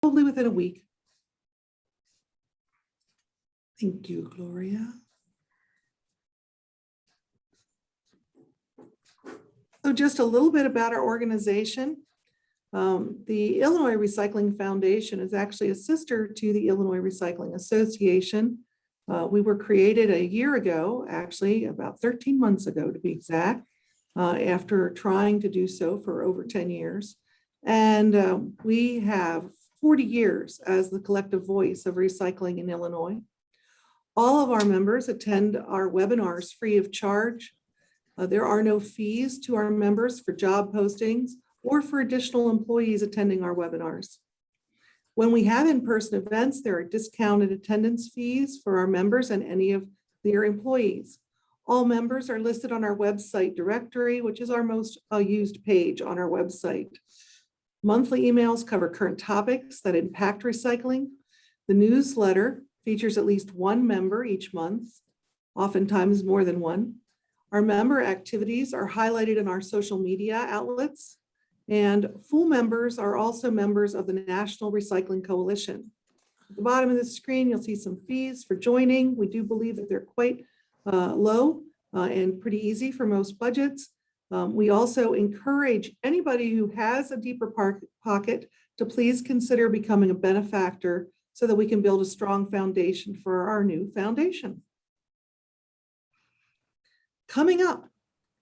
probably within a week. Thank you, Gloria. So just a little bit about our organization. The Illinois Recycling Foundation is actually a sister to the Illinois Recycling Association. We were created a year ago, actually about 13 months ago to be exact, after trying to do so for over 10 years. And we have 40 years as the collective voice of recycling in Illinois. All of our members attend our webinars free of charge. There are no fees to our members for job postings or for additional employees attending our webinars. When we have in-person events, there are discounted attendance fees for our members and any of their employees. All members are listed on our website directory, which is our most used page on our website. Monthly emails cover current topics that impact recycling. The newsletter features at least one member each month, oftentimes more than one. Our member activities are highlighted in our social media outlets, and full members are also members of the National Recycling Coalition. At the bottom of the screen, you'll see some fees for joining. We do believe that they're quite low and pretty easy for most budgets. We also encourage anybody who has a deeper pocket to please consider becoming a benefactor so that we can build a strong foundation for our new foundation. Coming up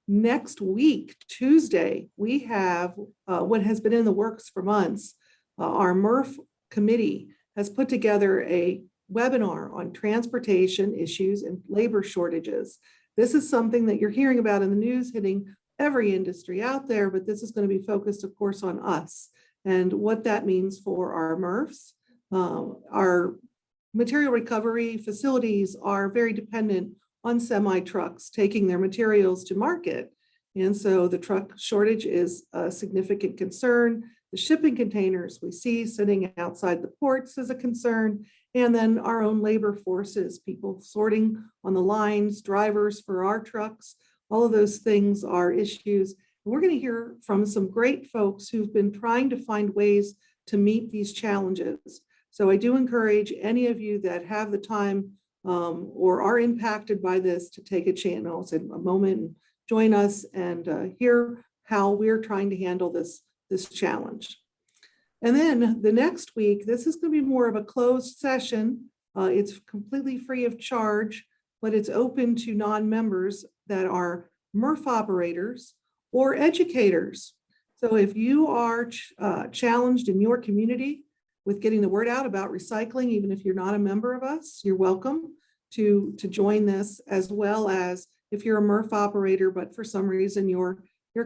next week, Tuesday, we have what has been in the works for months. Our MRF committee has put together a webinar on transportation issues and labor shortages. This is something that you're hearing about in the news hitting every industry out there, but this is going to be focused, of course, on us and what that means for our MRFs. Our material recovery facilities are very dependent on semi-trucks taking their materials to market. And so the truck shortage is a significant concern. The shipping containers we see sitting outside the ports is a concern. And then our own labor forces, people sorting on the lines, drivers for our trucks, all of those things are issues. And we're going to hear from some great folks who've been trying to find ways to meet these challenges. So I do encourage any of you that have the time or are impacted by this to take a moment and join us and hear how we're trying to handle this challenge. And then the next week, this is going to be more of a closed session. It's completely free of charge, but it's open to non-members that are MRF operators or educators. So if you are challenged in your community with getting the word out about recycling, even if you're not a member of us, you're welcome to join this, as well as if you're a MRF operator, but for some reason your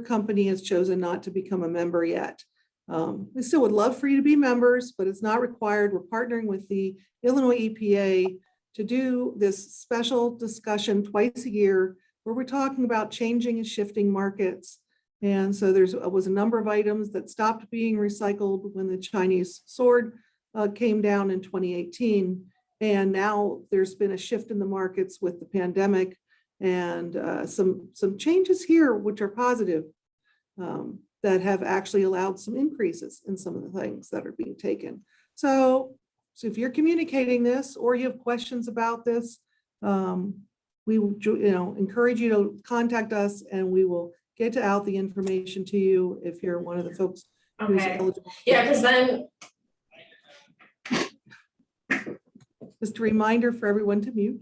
company has chosen not to become a member yet. We still would love for you to be members, but it's not required. We're partnering with the Illinois EPA to do this special discussion twice a year where we're talking about changing and shifting markets. And so there was a number of items that stopped being recycled when the Chinese sword came down in 2018. And now there's been a shift in the markets with the pandemic and some changes here, which are positive, that have actually allowed some increases in some of the things that are being taken. So if you're communicating this or you have questions about this, we encourage you to contact us and we will get out the information to you if you're one of the folks who's eligible. Yeah, because then just a reminder for everyone to mute.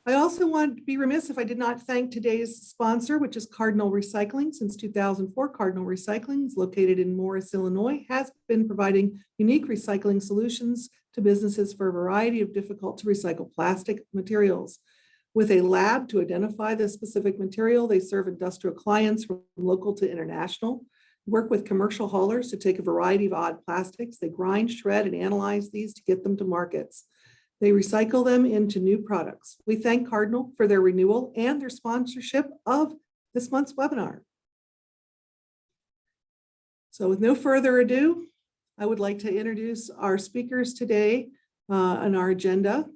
I also want to be remiss if I did not thank today's sponsor, which is Cardinal Recycling. Since 2004, Cardinal Recycling is located in Morris, Illinois, has been providing unique recycling solutions to businesses for a variety of difficult to recycle plastic materials. With a lab to identify the specific material, they serve industrial clients from local to international, work with commercial haulers to take a variety of odd plastics. They grind, shred, and analyze these to get them to markets. They recycle them into new products. We thank Cardinal for their renewal and their sponsorship of this month's webinar. So with no further ado, I would like to introduce our speakers today on our agenda.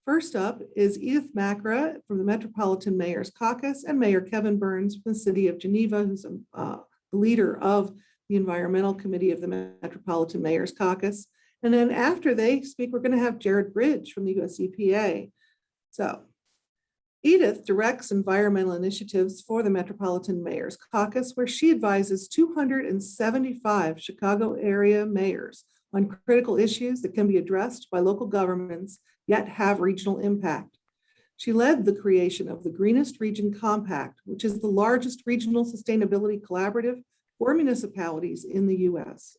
First up is Edith Makra from the Metropolitan Mayor's Caucus and Mayor Kevin Burns from the City of Geneva, who's the leader of the Environmental Committee of the Metropolitan Mayor's Caucus. And then after they speak, we're going to have Jarrod from the US EPA. So Edith directs environmental initiatives for the Metropolitan Mayor's Caucus, where she advises 275 Chicago area mayors on critical issues that can be addressed by local governments, yet have regional impact. She led the creation of the Greenest Region Compact, which is the largest regional sustainability collaborative for municipalities in the US.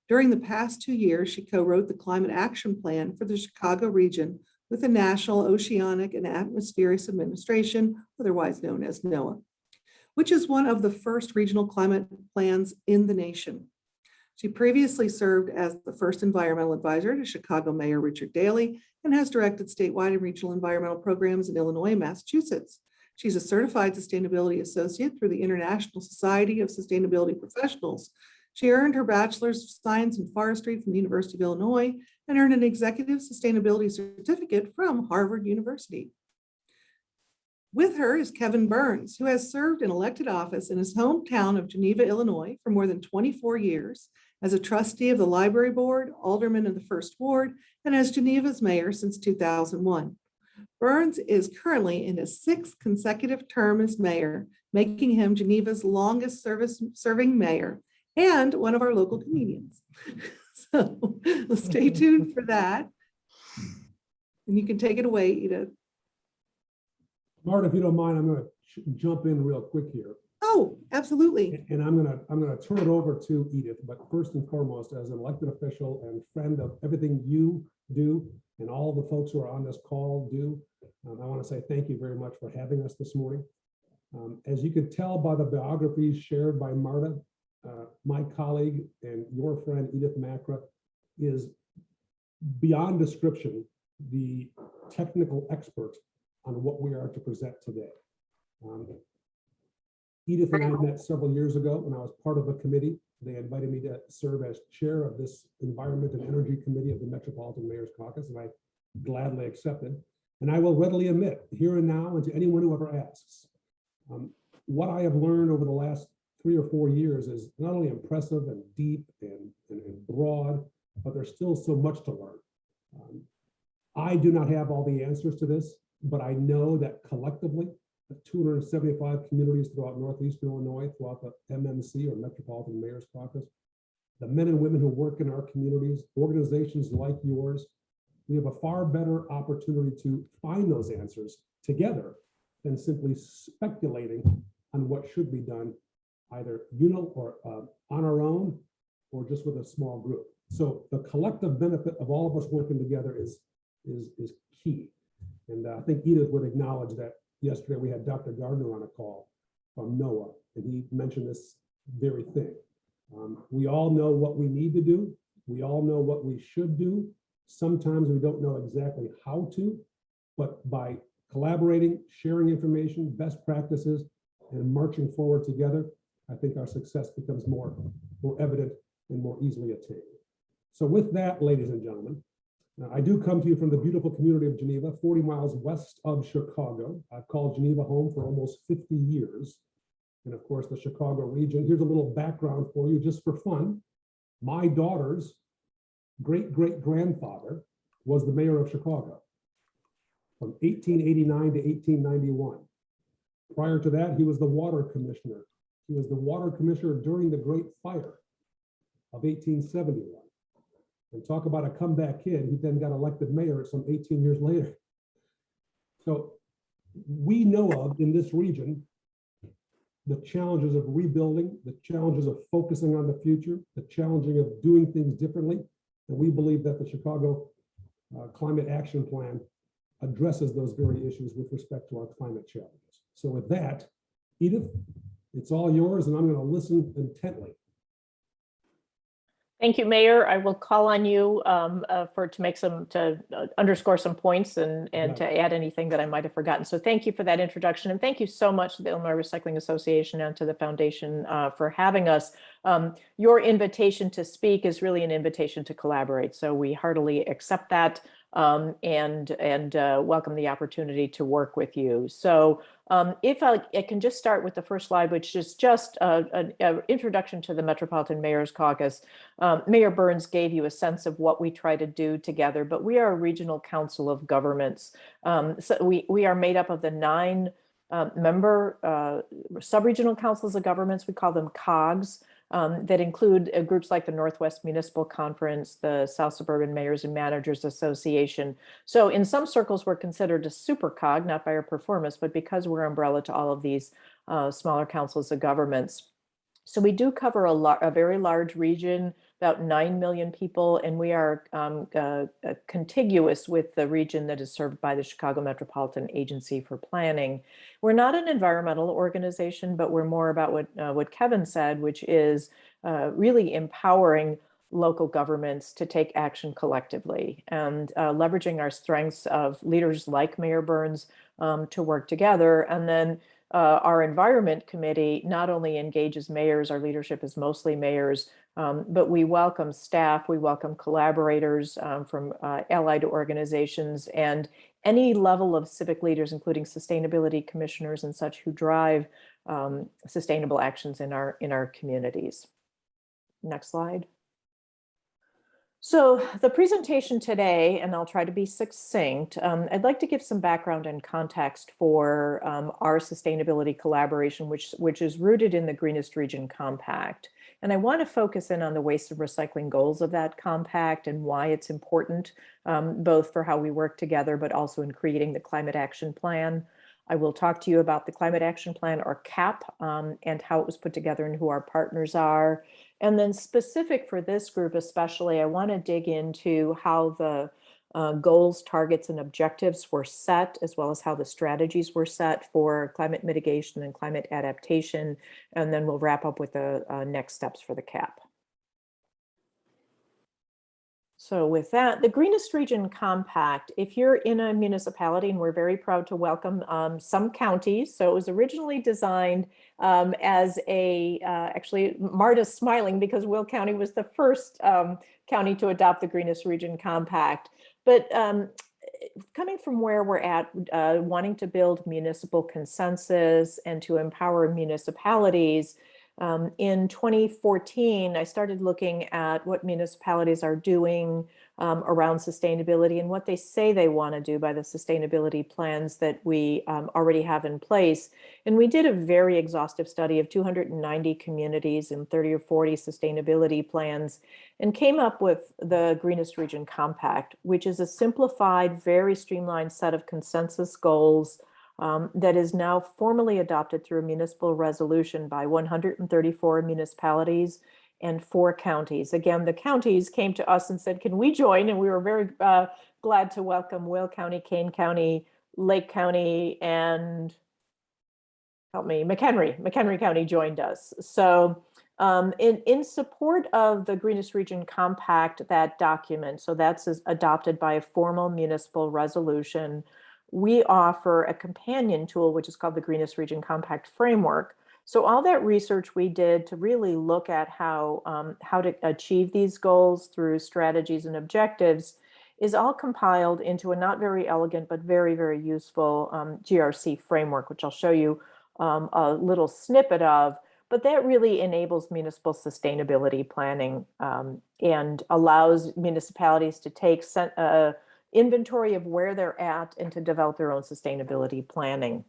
During the past 2 years, she co-wrote the Climate Action Plan for the Chicago region with the National Oceanic and Atmospheric Administration, otherwise known as NOAA, which is one of the first regional climate plans in the nation. She previously served as the first environmental advisor to Chicago Mayor Richard Daley and has directed statewide and regional environmental programs in Illinois and Massachusetts. She's a certified sustainability associate through the International Society of Sustainability Professionals. She earned her bachelor's of science in forestry from the University of Illinois and earned an executive sustainability certificate from Harvard University. With her is Kevin Burns, who has served in elected office in his hometown of Geneva, Illinois for more than 24 years as a trustee of the library board, alderman of the First Ward, and as Geneva's mayor since 2001. Burns is currently in his 6th consecutive term as mayor, making him Geneva's longest serving mayor and one of our local comedians. So stay tuned for that. And you can take it away, Edith. Marta, if you don't mind, I'm going to jump in real quick here. Oh, absolutely. And I'm going to turn it over to Edith. But first and foremost, as an elected official and friend of everything you do and all the folks who are on this call do, I want to say thank you very much for having us this morning. As you can tell by the biographies shared by Marta, my colleague and your friend Edith Makra is beyond description the technical expert on what we are to present today. Edith and I met several years ago when I was part of a committee. They invited me to serve as chair of this Environment and Energy Committee of the Metropolitan Mayor's Caucus, and I gladly accepted. And I will readily admit, here and now, and to anyone who ever asks, what I have learned over the last 3 or 4 years is not only impressive and deep and broad, but there's still so much to learn. I do not have all the answers to this, but I know that collectively, the 275 communities throughout Northeastern Illinois, throughout the MMC or Metropolitan Mayor's Caucus, the men and women who work in our communities, organizations like yours, we have a far better opportunity to find those answers together than simply speculating on what should be done either or on our own or just with a small group. So the collective benefit of all of us working together is key. And I think Edith would acknowledge that yesterday we had Dr. Gardner on a call from NOAA, and he mentioned this very thing. We all know what we need to do. We all know what we should do. Sometimes we don't know exactly how to, but by collaborating, sharing information, best practices, and marching forward together, I think our success becomes more evident and more easily attained. So with that, ladies and gentlemen, I do come to you from the beautiful community of Geneva, 40 miles west of Chicago. I've called Geneva home for almost 50 years. And of course, the Chicago region. Here's a little background for you just for fun. My daughter's great-great-grandfather was the mayor of Chicago from 1889 to 1891. Prior to that, he was the water commissioner. He was the water commissioner during the Great Fire of 1871. And talk about a comeback kid. He then got elected mayor some 18 years later. So we know of in this region the challenges of rebuilding, the challenges of focusing on the future, the challenging of doing things differently. And we believe that the Chicago Climate Action Plan addresses those very issues with respect to our climate challenges. So with that, Edith, it's all yours, and I'm going to listen intently. Thank you, Mayor. I will call on you to underscore some points and to add anything that I might have forgotten. So thank you for that introduction, and thank you so much to the Illinois Recycling Association and to the Foundation for having us. Your invitation to speak is really an invitation to collaborate. So we heartily accept that. and welcome the opportunity to work with you. So if I can just start with the first slide, which is just an introduction to the Metropolitan Mayor's Caucus. Mayor Burns gave you a sense of what we try to do together, but we are a regional council of governments. So we are made up of the 9 member sub-regional councils of governments. We call them COGs. That include groups like the Northwest Municipal Conference, the South Suburban Mayors and Managers Association. So in some circles, we're considered a super COG, not by our performance, but because we're umbrella to all of these smaller councils of governments. So we do cover a very large region, about 9 million people, and we are contiguous with the region that is served by the Chicago Metropolitan Agency for Planning. We're not an environmental organization, but we're more about what Kevin said, which is really empowering local governments to take action collectively and leveraging our strengths of leaders like Mayor Burns to work together. And then our environment committee not only engages mayors, our leadership is mostly mayors, but we welcome staff, we welcome collaborators from allied organizations and any level of civic leaders, including sustainability commissioners and such, who drive sustainable actions in our communities. Next slide. So the presentation today, and I'll try to be succinct, I'd like to give some background and context for our sustainability collaboration, which is rooted in the Greenest Region Compact. And I want to focus in on the waste and recycling goals of that compact and why it's important, both for how we work together, but also in creating the Climate Action Plan. I will talk to you about the Climate Action Plan, or CAP, and how it was put together and who our partners are. And then specific for this group especially, I want to dig into how the goals, targets, and objectives were set, as well as how the strategies were set for climate mitigation and climate adaptation. And then we'll wrap up with the next steps for the CAP. So with that, the Greenest Region Compact, if you're in a municipality, and we're very proud to welcome some counties. So it was originally designed as a, actually Marta's smiling because Will County was the first county to adopt the Greenest Region Compact. But coming from where we're at, wanting to build municipal consensus and to empower municipalities, in 2014, I started looking at what municipalities are doing around sustainability and what they say they want to do by the sustainability plans that we already have in place. And we did a very exhaustive study of 290 communities and 30 or 40 sustainability plans and came up with the Greenest Region Compact, which is a simplified, very streamlined set of consensus goals that is now formally adopted through a municipal resolution by 134 municipalities and 4 counties. Again, the counties came to us and said, can we join? And we were very glad to welcome Will County, Kane County, Lake County, and help me, McHenry County joined us. So in support of the Greenest Region Compact, that document, so that's adopted by a formal municipal resolution, we offer a companion tool, which is called the Greenest Region Compact Framework. So all that research we did to really look at how to achieve these goals through strategies and objectives is all compiled into a not very elegant, but very, very useful GRC framework, which I'll show you a little snippet of. But that really enables municipal sustainability planning and allows municipalities to take inventory of where they're at and to develop their own sustainability planning.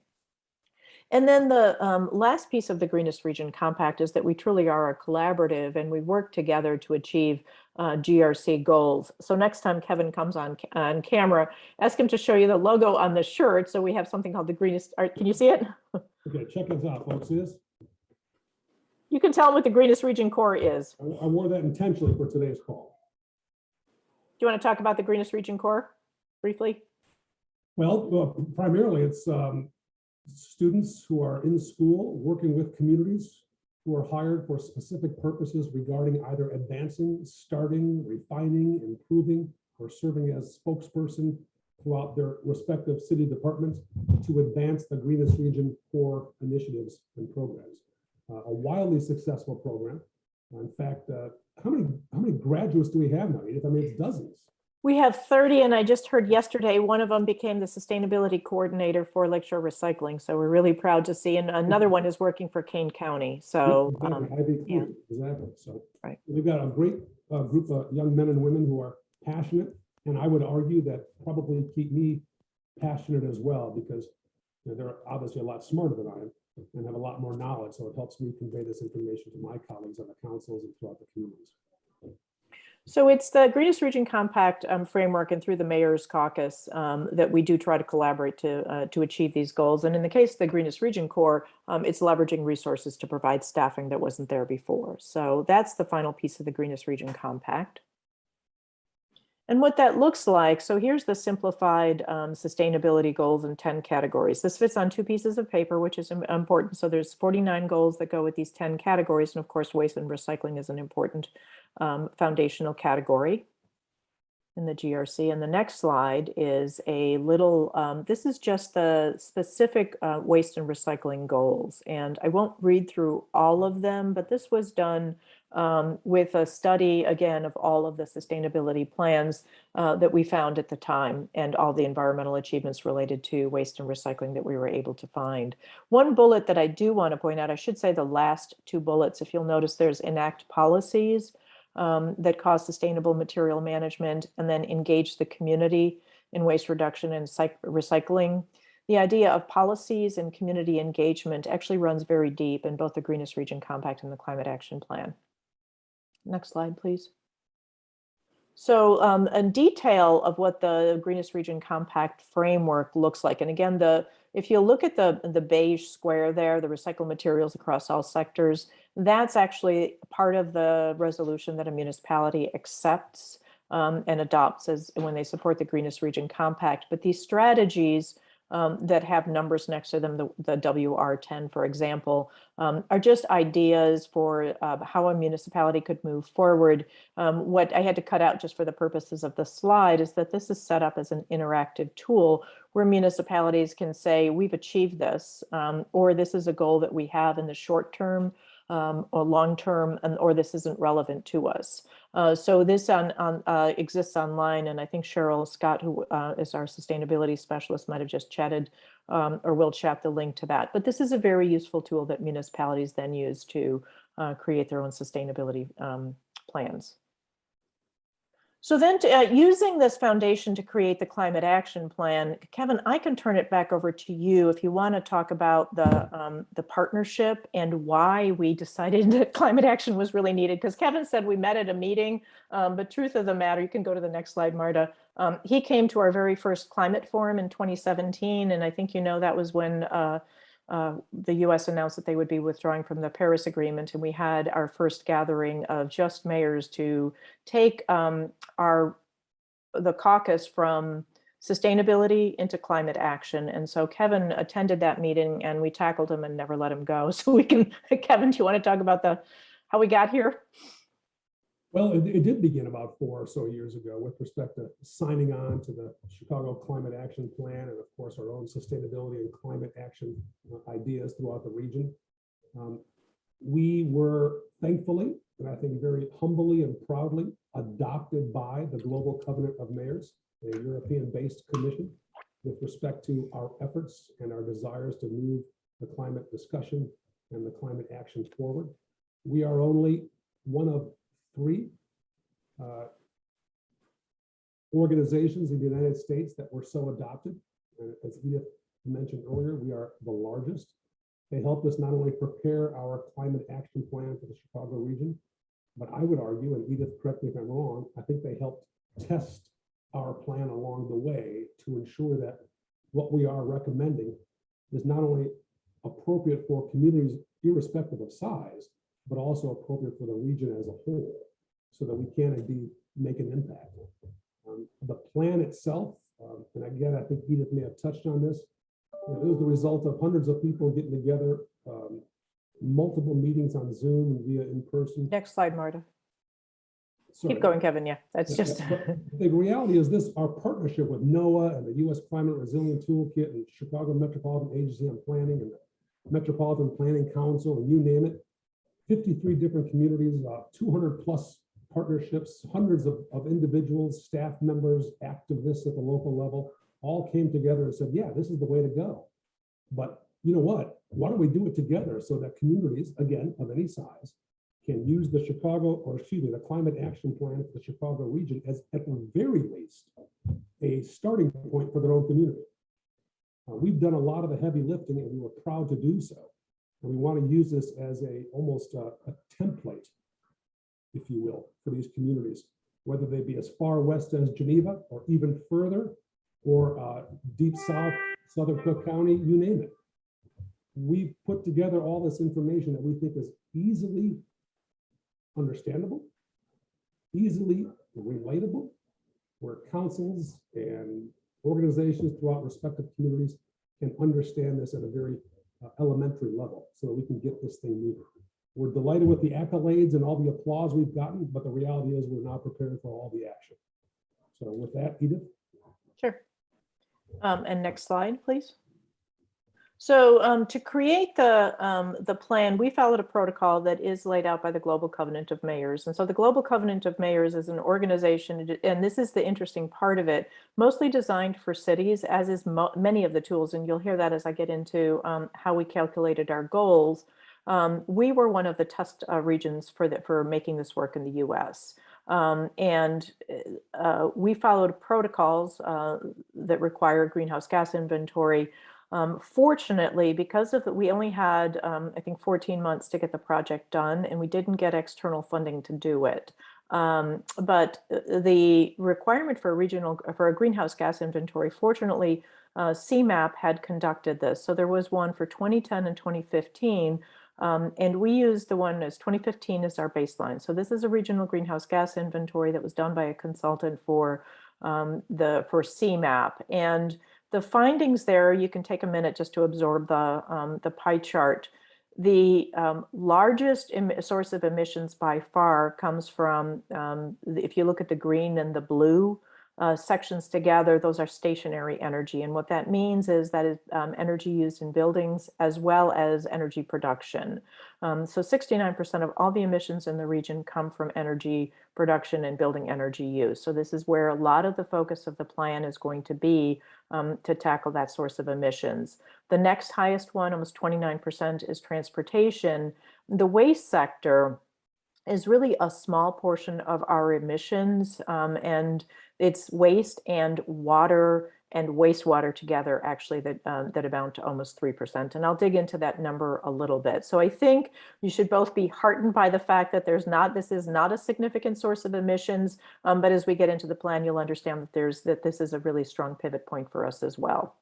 And then the last piece of the Greenest Region Compact is that we truly are a collaborative and we work together to achieve GRC goals. So next time Kevin comes on camera, ask him to show you the logo on the shirt. So we have something called the Greenest, can you see it? Okay, check this out, folks. See this? You can tell him what the Greenest Region Core is. I wore that intentionally for today's call. Do you want to talk about the Greenest Region Core briefly? Well, primarily it's students who are in school working with communities who are hired for specific purposes regarding either advancing, starting, refining, improving, or serving as spokesperson throughout their respective city departments to advance the Greenest Region Core initiatives and programs. A wildly successful program. In fact, how many graduates do we have now, Edith? I mean, it's dozens. We have 30, and I just heard yesterday, one of them became the sustainability coordinator for Lakeshore Recycling. So we're really proud to see, and another one is working for Kane County. So, Exactly. yeah. Exactly. So Right. we've got a great group of young men and women who are passionate, and I would argue that probably keep me passionate as well, because they're obviously a lot smarter than I am and have a lot more knowledge. So it helps me convey this information to my colleagues on the councils and throughout the communities. So it's the Greenest Region Compact framework, and through the Mayor's Caucus that we do try to collaborate to achieve these goals. And in the case of the Greenest Region Corps, it's leveraging resources to provide staffing that wasn't there before. So that's the final piece of the Greenest Region Compact. And what that looks like, so here's the simplified sustainability goals in 10 categories. This fits on 2 pieces of paper, which is important. So there's 49 goals that go with these 10 categories. And of course, waste and recycling is an important foundational category in the GRC. And the next slide is a little, this is just the specific waste and recycling goals. And I won't read through all of them, but this was done with a study, again, of all of the sustainability plans that we found at the time and all the environmental achievements related to waste and recycling that we were able to find. One bullet that I do want to point out, I should say the last 2 bullets, if you'll notice, there's enact policies that cause sustainable material management, and then engage the community in waste reduction and recycling. The idea of policies and community engagement actually runs very deep in both the Greenest Region Compact and the Climate Action Plan. Next slide, please. So a detail of what the Greenest Region Compact framework looks like. And again, if you look at the beige square there, the recycled materials across all sectors, that's actually part of the resolution that a municipality accepts and adopts as when they support the Greenest Region Compact. But these strategies that have numbers next to them, the WR10, for example, are just ideas for how a municipality could move forward. What I had to cut out just for the purposes of the slide is that this is set up as an interactive tool where municipalities can say, we've achieved this, or this is a goal that we have in the short term or long term, or this isn't relevant to us. So this exists online, and I think Cheryl Scott, who is our sustainability specialist, might have just chatted or will chat the link to that. But this is a very useful tool that municipalities then use to create their own sustainability plans. So then using this foundation to create the climate action plan, Kevin, I can turn it back over to you if you want to talk about the partnership and why we decided that climate action was really needed. Because Kevin said we met at a meeting, but truth of the matter, you can go to the next slide, Marta. He came to our very first climate forum in 2017. And I think, that was when the US announced that they would be withdrawing from the Paris Agreement, and we had our first gathering of just mayors to take the caucus from sustainability into climate action. And so Kevin attended that meeting, and we tackled him and never let him go. So we can, Kevin, do you want to talk about how we got here? Well, it did begin about 4 or so years ago with respect to signing on to the Chicago Climate Action Plan, and of course our own sustainability and climate action ideas throughout the region. We were thankfully, and I think very humbly and proudly, adopted by the Global Covenant of Mayors, a European-based commission, with respect to our efforts and our desires to move the climate discussion and the climate action forward. We are only one of 3 organizations in the United States that were so adopted. As Edith mentioned earlier, we are the largest. They helped us not only prepare our climate action plan for the Chicago region, but I would argue, and Edith, correct me if I'm wrong, I think they helped test our plan along the way to ensure that what we are recommending is not only appropriate for communities irrespective of size, but also appropriate for the region as a whole, so that we can indeed make an impact. The plan itself, and again, I think Edith may have touched on this, it was the result of hundreds of people getting together, multiple meetings on Zoom and via in person. Next slide, Marta. Sorry. Keep going, Kevin. Yeah, that's just. The reality is this: our partnership with NOAA and the U.S. Climate Resilient Toolkit and Chicago Metropolitan Agency on Planning and the Metropolitan Planning Council, and you name it, 53 different communities, 200 plus partnerships, hundreds of individuals, staff members, activists at the local level, all came together and said, yeah, this is the way to go. But you know what? Why don't we do it together so that communities, again, of any size, can use the the climate action plan for the Chicago region as, at the very least, a starting point for their own community. We've done a lot of the heavy lifting, and we were proud to do so. And we want to use this as almost a template, if you will, for these communities, whether they be as far west as Geneva or even further, or deep south, Southern Cook County, you name it. We've put together all this information that we think is easily understandable, easily relatable, where councils and organizations throughout respective communities can understand this at a very elementary level so that we can get this thing moving. We're delighted with the accolades and all the applause we've gotten, but the reality is we're not prepared for all the action. So with that, Edith. Sure. And next slide, please. So to create the plan, we followed a protocol that is laid out by the Global Covenant of Mayors. And so the Global Covenant of Mayors is an organization, and this is the interesting part of it, mostly designed for cities, as is many of the tools. And you'll hear that as I get into how we calculated our goals. We were one of the test regions for making this work in the US. We followed protocols that require greenhouse gas inventory. Fortunately, because of that, we only had, I think, 14 months to get the project done, and we didn't get external funding to do it. But the requirement for a greenhouse gas inventory, fortunately, CMAP had conducted this. So there was one for 2010 and 2015. And we used the one as 2015 as our baseline. So this is a regional greenhouse gas inventory that was done by a consultant for CMAP. And the findings there, you can take a minute just to absorb the pie chart. The largest source of emissions by far comes from, if you look at the green and the blue sections together, those are stationary energy. And what that means is that it's energy used in buildings as well as energy production. So 69% of all the emissions in the region come from energy production and building energy use. So this is where a lot of the focus of the plan is going to be to tackle that source of emissions. The next highest one, almost 29%, is transportation. The waste sector is really a small portion of our emissions, and it's waste and water and wastewater together, actually, that amount to almost 3%. And I'll dig into that number a little bit. So I think you should both be heartened by the fact that this is not a significant source of emissions, but as we get into the plan, you'll understand that this is a really strong pivot point for us as well.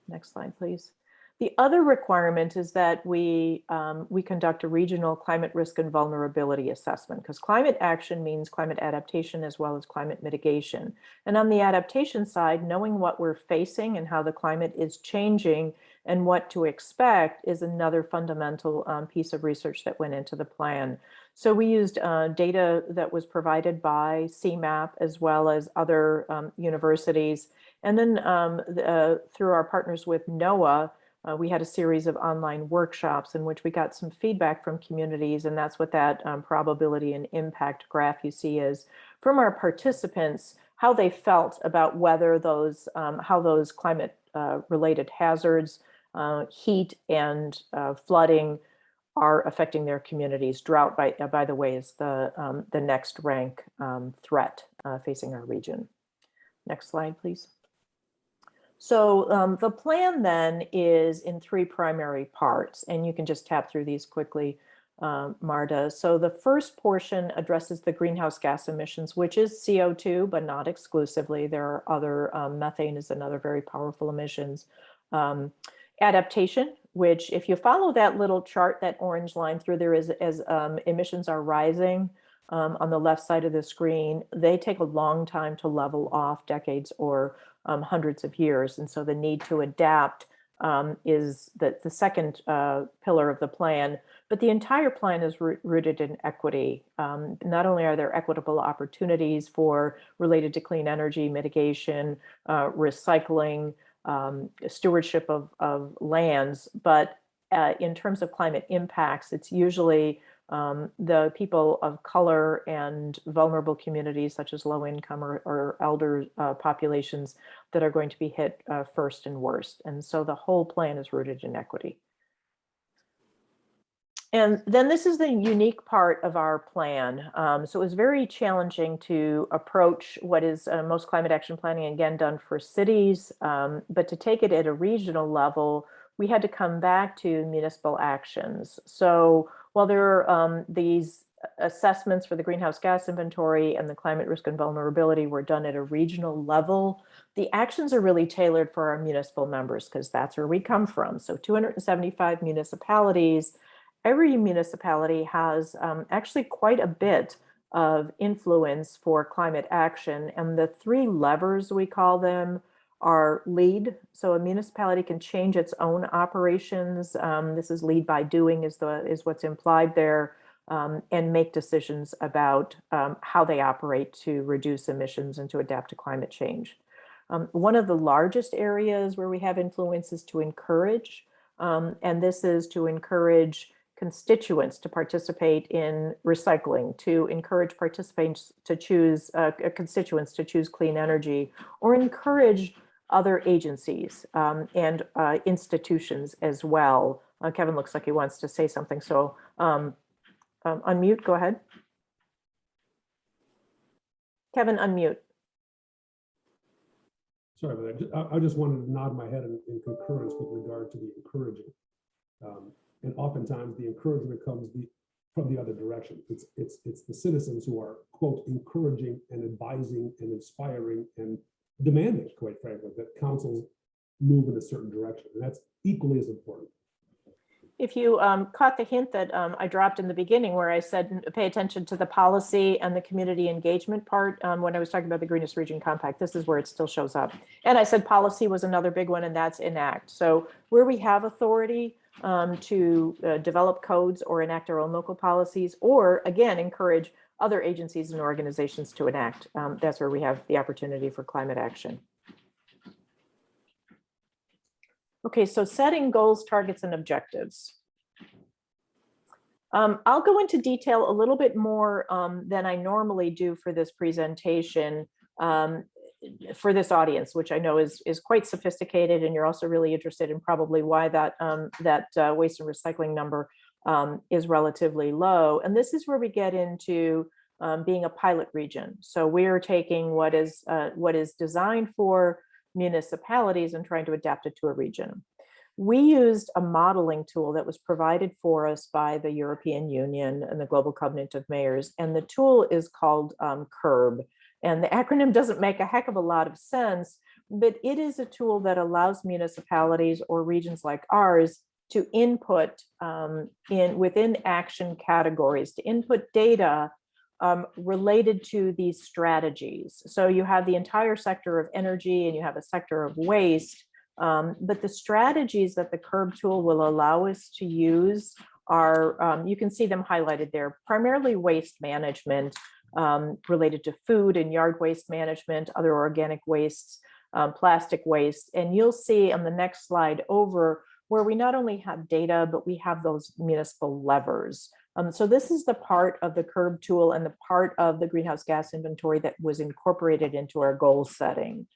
Next slide, please. The other requirement is that we conduct a regional climate risk and vulnerability assessment, because climate action means climate adaptation as well as climate mitigation. And on the adaptation side, knowing what we're facing and how the climate is changing and what to expect is another fundamental piece of research that went into the plan. So we used data that was provided by CMAP as well as other universities. And then through our partners with NOAA, we had a series of online workshops in which we got some feedback from communities, and that's what that probability and impact graph you see is from our participants, how they felt about whether how those climate related hazards, heat and flooding are affecting their communities. Drought, by the way, is the next rank threat facing our region. Next slide, please. So the plan then is in 3 primary parts, and you can just tap through these quickly, Marta. So the first portion addresses the greenhouse gas emissions, which is CO2, but not exclusively. There are other, methane is another very powerful emissions. Adaptation, which if you follow that little chart, that orange line through there as emissions are rising on the left side of the screen, they take a long time to level off, decades or hundreds of years. And so the need to adapt is the second pillar of the plan, but the entire plan is rooted in equity. Not only are there equitable opportunities related to clean energy, mitigation, recycling, stewardship of lands, but in terms of climate impacts, it's usually the people of color and vulnerable communities such as low income or elder populations that are going to be hit first and worst. And so the whole plan is rooted in equity. And then this is the unique part of our plan. So it was very challenging to approach what is most climate action planning, again, done for cities, but to take it at a regional level, we had to come back to municipal actions. So while there are these assessments for the greenhouse gas inventory and the climate risk and vulnerability were done at a regional level, the actions are really tailored for our municipal members because that's where we come from. So 275 municipalities. Every municipality has actually quite a bit of influence for climate action. And the three levers, we call them, are lead. So a municipality can change its own operations. This is lead by doing is what's implied there, and make decisions about how they operate to reduce emissions and to adapt to climate change. One of the largest areas where we have influence is to encourage, and this is to encourage constituents to participate in recycling, to encourage participants to choose constituents to choose clean energy, or encourage other agencies and institutions as well. Kevin looks like he wants to say something, so unmute, go ahead. Kevin, unmute. Sorry about that. I just wanted to nod my head in concurrence with regard to the encouraging. And oftentimes the encouragement comes from the other direction. It's the citizens who are, quote, encouraging and advising and inspiring and demanding, quite frankly, that councils move in a certain direction. And that's equally as important. If you caught the hint that I dropped in the beginning where I said pay attention to the policy and the community engagement part when I was talking about the Greenest Region Compact, this is where it still shows up. And I said policy was another big one, and that's enact. So where we have authority to develop codes or enact our own local policies, or again, encourage other agencies and organizations to enact, that's where we have the opportunity for climate action. Okay, so setting goals, targets, and objectives. I'll go into detail a little bit more than I normally do for this presentation for this audience, which I know is quite sophisticated, and you're also really interested in probably why that waste and recycling number is relatively low. And this is where we get into being a pilot region. So we're taking what is designed for municipalities and trying to adapt it to a region. We used a modeling tool that was provided for us by the European Union and the Global Covenant of Mayors, and the tool is called CURB. And the acronym doesn't make a heck of a lot of sense, but it is a tool that allows municipalities or regions like ours to input within action categories, to input data related to these strategies. So you have the entire sector of energy and you have a sector of waste, but the strategies that the CURB tool will allow us to use are, you can see them highlighted there, primarily waste management related to food and yard waste management, other organic wastes, plastic waste. And you'll see on the next slide over where we not only have data, but we have those municipal levers. So this is the part of the CURB tool and the part of the greenhouse gas inventory that was incorporated into our goal setting.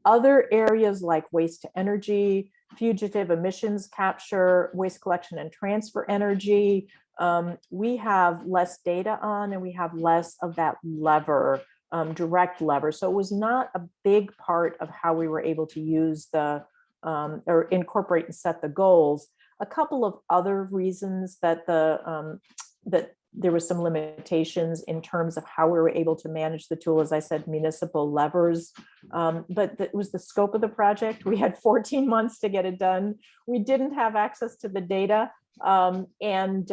Other areas like waste to energy, fugitive emissions capture, waste collection and transfer energy, we have less data on, and we have less of that lever, direct lever. So it was not a big part of how we were able to use or incorporate and set the goals. A couple of other reasons that that there was some limitations in terms of how we were able to manage the tool, as I said, municipal levers, but it was the scope of the project. We had 14 months to get it done. We didn't have access to the data, and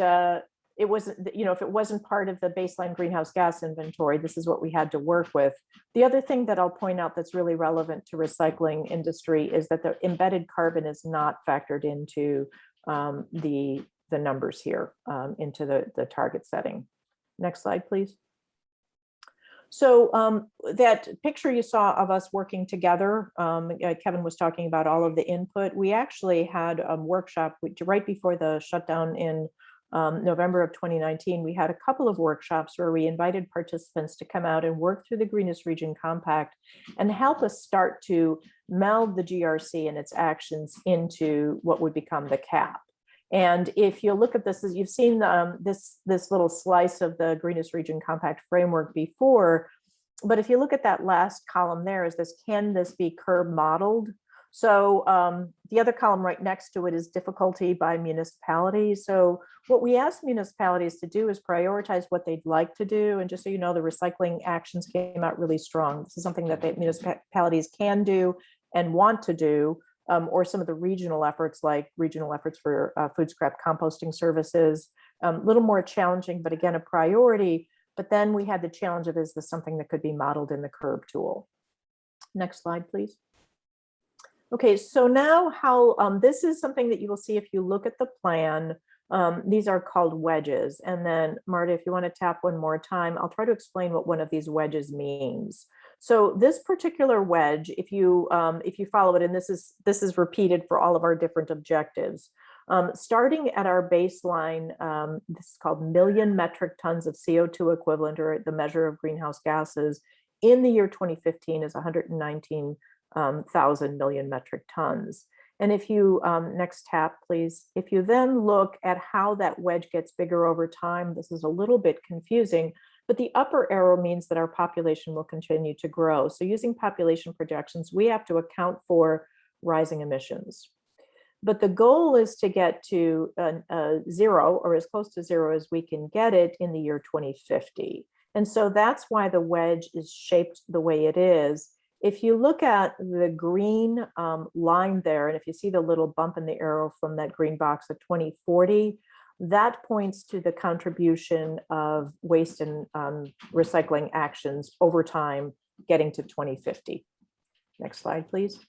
it wasn't, if it wasn't part of the baseline greenhouse gas inventory, this is what we had to work with. The other thing that I'll point out that's really relevant to recycling industry is that the embedded carbon is not factored into the numbers here, into the target setting. Next slide, please. So that picture you saw of us working together, Kevin was talking about all of the input. We actually had a workshop right before the shutdown in November of 2019, we had a couple of workshops where we invited participants to come out and work through the Greenest Region Compact and help us start to meld the GRC and its actions into what would become the CAP. And if you look at this, as you've seen this little slice of the Greenest Region Compact framework before, but if you look at that last column there, is this, can this be curb modeled? So the other column right next to it is difficulty by municipality. So what we ask municipalities to do is prioritize what they'd like to do. And just so you know, the recycling actions came out really strong. This is something that the municipalities can do and want to do, or some of the regional efforts, like regional efforts for food scrap composting services, a little more challenging, but again, a priority. But then we had the challenge of, is this something that could be modeled in the curb tool? Next slide, please. Okay, so now how, this is something that you will see if you look at the plan. These are called wedges. And then Marta, if you want to tap one more time, I'll try to explain what one of these wedges means. So this particular wedge, if you follow it, and this is repeated for all of our different objectives, starting at our baseline, this is called million metric tons of CO2 equivalent, or the measure of greenhouse gases in the year 2015 is 119,000 million metric tons. And if you, next tap, please, if you then look at how that wedge gets bigger over time, this is a little bit confusing, but the upper arrow means that our population will continue to grow. So using population projections, we have to account for rising emissions. But the goal is to get to zero, or as close to zero as we can get it, in the year 2050. And so that's why the wedge is shaped the way it is. If you look at the green line there, and if you see the little bump in the arrow from that green box at 2040, that points to the contribution of waste and recycling actions over time, getting to 2050. Next slide, please.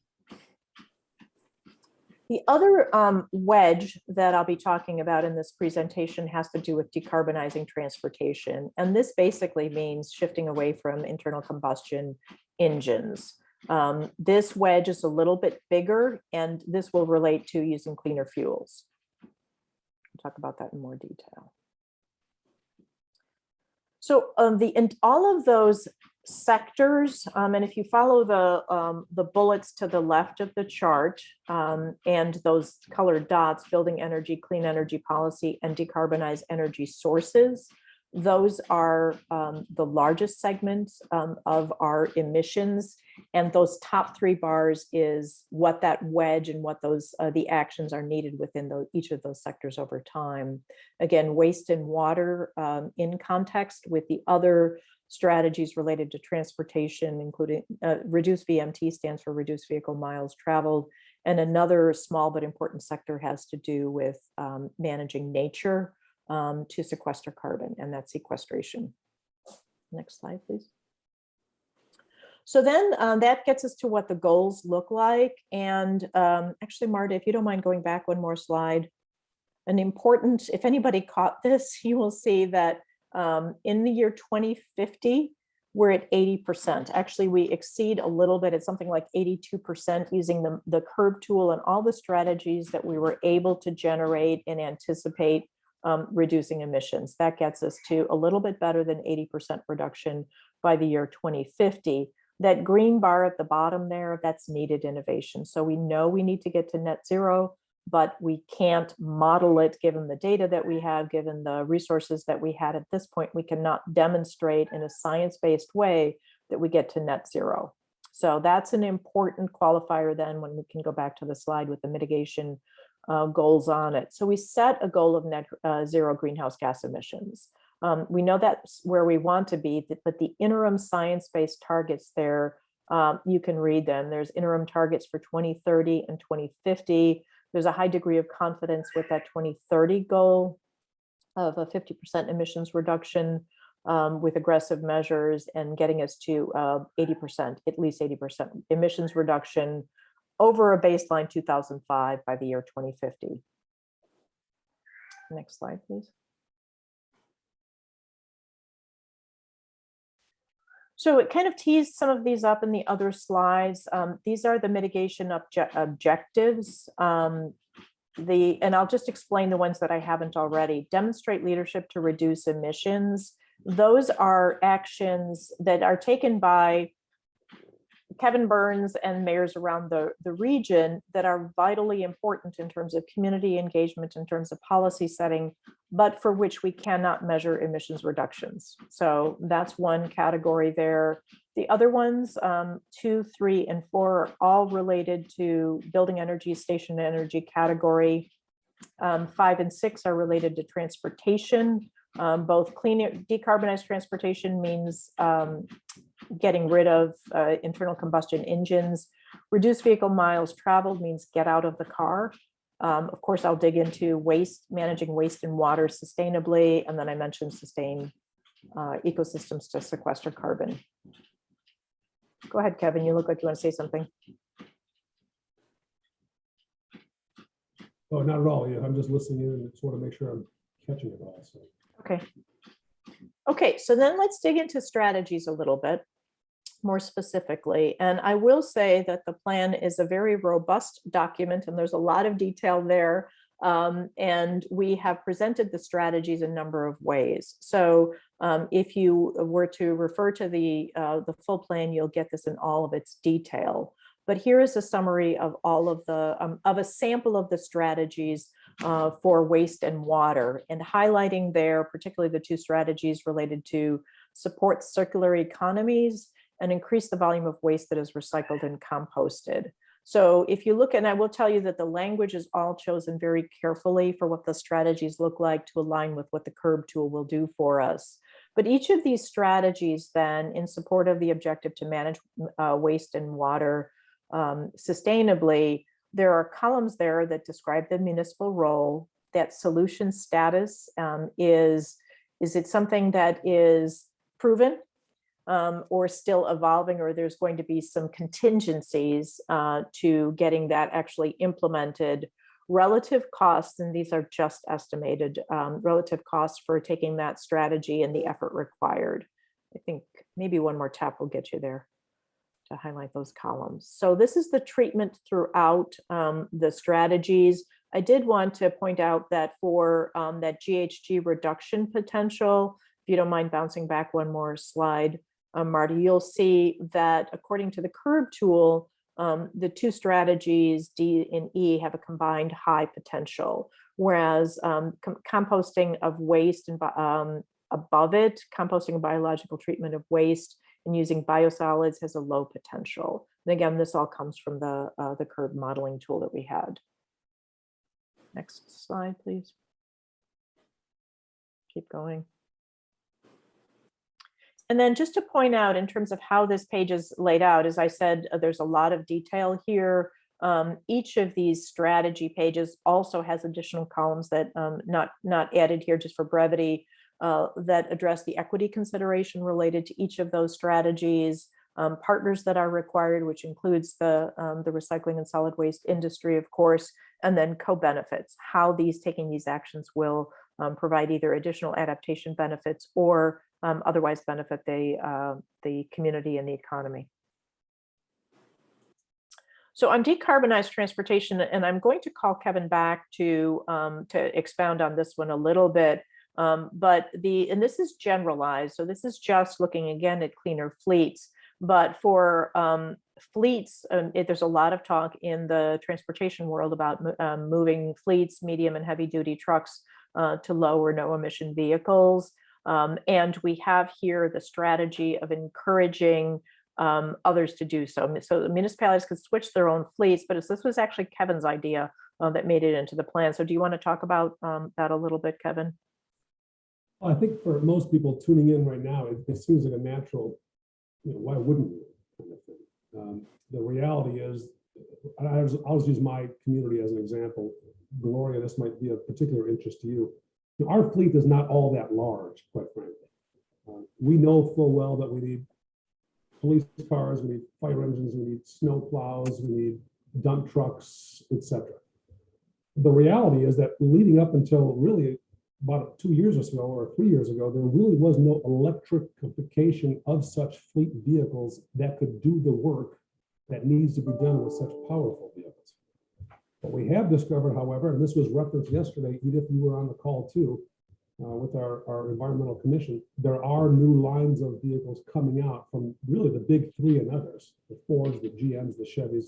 The other wedge that I'll be talking about in this presentation has to do with decarbonizing transportation. And this basically means shifting away from internal combustion engines. This wedge is a little bit bigger, and this will relate to using cleaner fuels. We'll talk about that in more detail. So all of those sectors, and if you follow the bullets to the left of the chart, and those colored dots, building energy, clean energy policy, and decarbonized energy sources, those are the largest segments of our emissions. And those top three bars is what that wedge and what those the actions are needed within each of those sectors over time. Again, waste and water in context with the other strategies related to transportation, including reduced VMT stands for reduced vehicle miles traveled. And another small but important sector has to do with managing nature to sequester carbon, and that's sequestration. Next slide, please. So then that gets us to what the goals look like. And actually, Marta, if you don't mind going back one more slide, an important, if anybody caught this, you will see that in the year 2050, we're at 80%. Actually, we exceed a little bit. It's something like 82% using the curb tool and all the strategies that we were able to generate and anticipate reducing emissions. That gets us to a little bit better than 80% reduction by the year 2050. That green bar at the bottom there, that's needed innovation. So we know we need to get to net zero, but we can't model it given the data that we have, given the resources that we had at this point. We cannot demonstrate in a science-based way that we get to net zero. So that's an important qualifier then when we can go back to the slide with the mitigation goals on it. So we set a goal of net zero greenhouse gas emissions. We know that's where we want to be, but the interim science-based targets there, you can read them. There's interim targets for 2030 and 2050. There's a high degree of confidence with that 2030 goal of a 50% emissions reduction with aggressive measures and getting us to 80%, at least 80% emissions reduction over a baseline 2005 by the year 2050. Next slide, please. So it kind of teased some of these up in the other slides. These are the mitigation objectives. and I'll just explain the ones that I haven't already. Demonstrate leadership to reduce emissions. Those are actions that are taken by Kevin Burns and mayors around the region that are vitally important in terms of community engagement, in terms of policy setting, but for which we cannot measure emissions reductions. So that's one category there. The other ones, 2, 3, and 4 are all related to building energy, station energy category. 5 and 6 are related to transportation. Both cleaner, decarbonized transportation means getting rid of internal combustion engines. Reduce vehicle miles traveled means get out of the car. Of course, I'll dig into waste, managing waste and water sustainably. And then I mentioned sustain ecosystems to sequester carbon. Go ahead, Kevin, you look like you want to say something. Oh, not at all. Yeah, I'm just listening in and sort of make sure I'm catching it all. So. Okay. Okay, so then let's dig into strategies a little bit more specifically. And I will say that the plan is a very robust document and there's a lot of detail there. And we have presented the strategies a number of ways. So if you were to refer to the full plan, you'll get this in all of its detail. But here is a summary of all of the, of a sample of the strategies for waste and water, and highlighting there, particularly the 2 strategies related to support circular economies and increase the volume of waste that is recycled and composted. So if you look, and I will tell you that the language is all chosen very carefully for what the strategies look like to align with what the curb tool will do for us. But each of these strategies then, in support of the objective to manage waste and water sustainably, there are columns there that describe the municipal role, that solution status. Is it something that is proven or still evolving, or there's going to be some contingencies to getting that actually implemented? Relative costs, and these are just estimated, relative costs for taking that strategy and the effort required. I think maybe one more tap will get you there to highlight those columns. So this is the treatment throughout the strategies. I did want to point out that for that GHG reduction potential, if you don't mind bouncing back one more slide, Marty, you'll see that according to the curb tool, the 2 strategies, D and E, have a combined high potential, whereas composting of waste and above it, composting and biological treatment of waste and using biosolids has a low potential. And again, this all comes from the curb modeling tool that we had. Next slide, please. Keep going. And then just to point out in terms of how this page is laid out, as I said, there's a lot of detail here. Each of these strategy pages also has additional columns that not added here just for brevity, that address the equity consideration related to each of those strategies, partners that are required, which includes the recycling and solid waste industry, of course, and then co-benefits, how taking these actions will provide either additional adaptation benefits or otherwise benefit the community and the economy. So on decarbonized transportation, and I'm going to call Kevin back to expound on this one a little bit, but and this is generalized. So this is just looking again at cleaner fleets, but for fleets, there's a lot of talk in the transportation world about moving fleets, medium and heavy duty trucks to low or no emission vehicles. And we have here the strategy of encouraging others to do so. So the municipalities could switch their own fleets, but this was actually Kevin's idea that made it into the plan. So do you want to talk about that a little bit, Kevin? Well, I think for most people tuning in right now, it seems like a natural, why wouldn't you kind of thing. The reality is, I'll use my community as an example. Gloria, this might be of particular interest to you. Our fleet is not all that large, quite frankly. We know full well that we need police cars, we need fire engines, we need snow plows, we need dump trucks, etc. The reality is that leading up until really about 2 years or so, or 3 years ago, there really was no electrification of such fleet vehicles that could do the work that needs to be done with such powerful vehicles. What we have discovered, however, and this was referenced yesterday, Edith, you were on the call too, with our environmental commission, there are new lines of vehicles coming out from really the big three and others, the Fords, the GMs, the Chevys,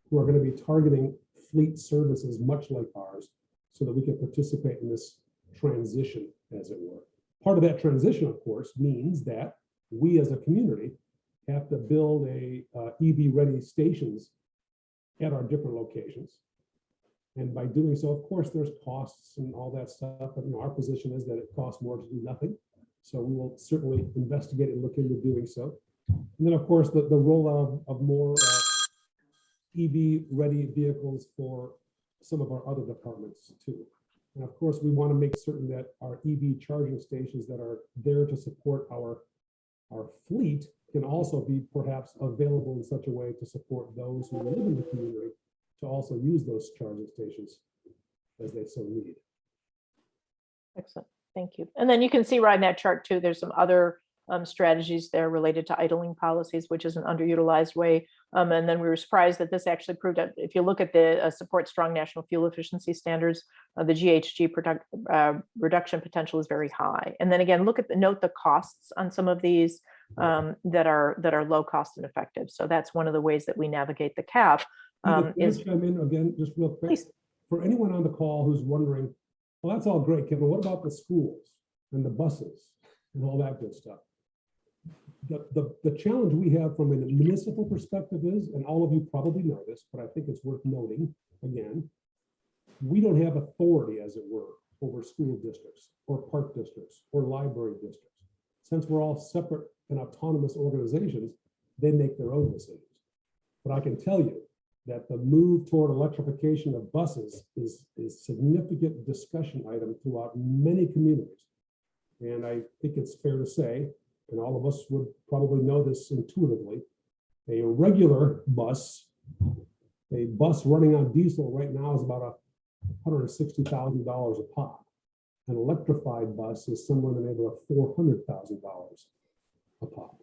who are going to be targeting fleet services much like ours so that we can participate in this transition, as it were. Part of that transition, of course, means that we as a community have to build EV-ready stations at our different locations. And by doing so, of course, there's costs and all that stuff. But our position is that it costs more to do nothing. So we will certainly investigate and look into doing so. And then, of course, the rollout of more EV-ready vehicles for some of our other departments too. And of course, we want to make certain that our EV charging stations that are there to support our fleet can also be perhaps available in such a way to support those who live in the community to also use those charging stations as they so need. Excellent, thank you. And then you can see right in that chart too, there's some other strategies there related to idling policies, which is an underutilized way. And then we were surprised that this actually proved that if you look at the support strong national fuel efficiency standards, the GHG reduction potential is very high. And then again, note the costs on some of these that are low cost and effective. So that's one of the ways that we navigate the cap. Is chime in again, just real quick. Please. For anyone on the call who's wondering, well, that's all great, Kevin. What about the schools and the buses and all that good stuff? The challenge we have from a municipal perspective is, and all of you probably know this, but I think it's worth noting again, we don't have authority, as it were, over school districts or park districts or library districts. Since we're all separate and autonomous organizations, they make their own decisions. But I can tell you that the move toward electrification of buses is a significant discussion item throughout many communities. And I think it's fair to say, and all of us would probably know this intuitively, a regular bus, a bus running on diesel right now is about $160,000 a pop. An electrified bus is somewhere in the neighborhood of $400,000 a pop.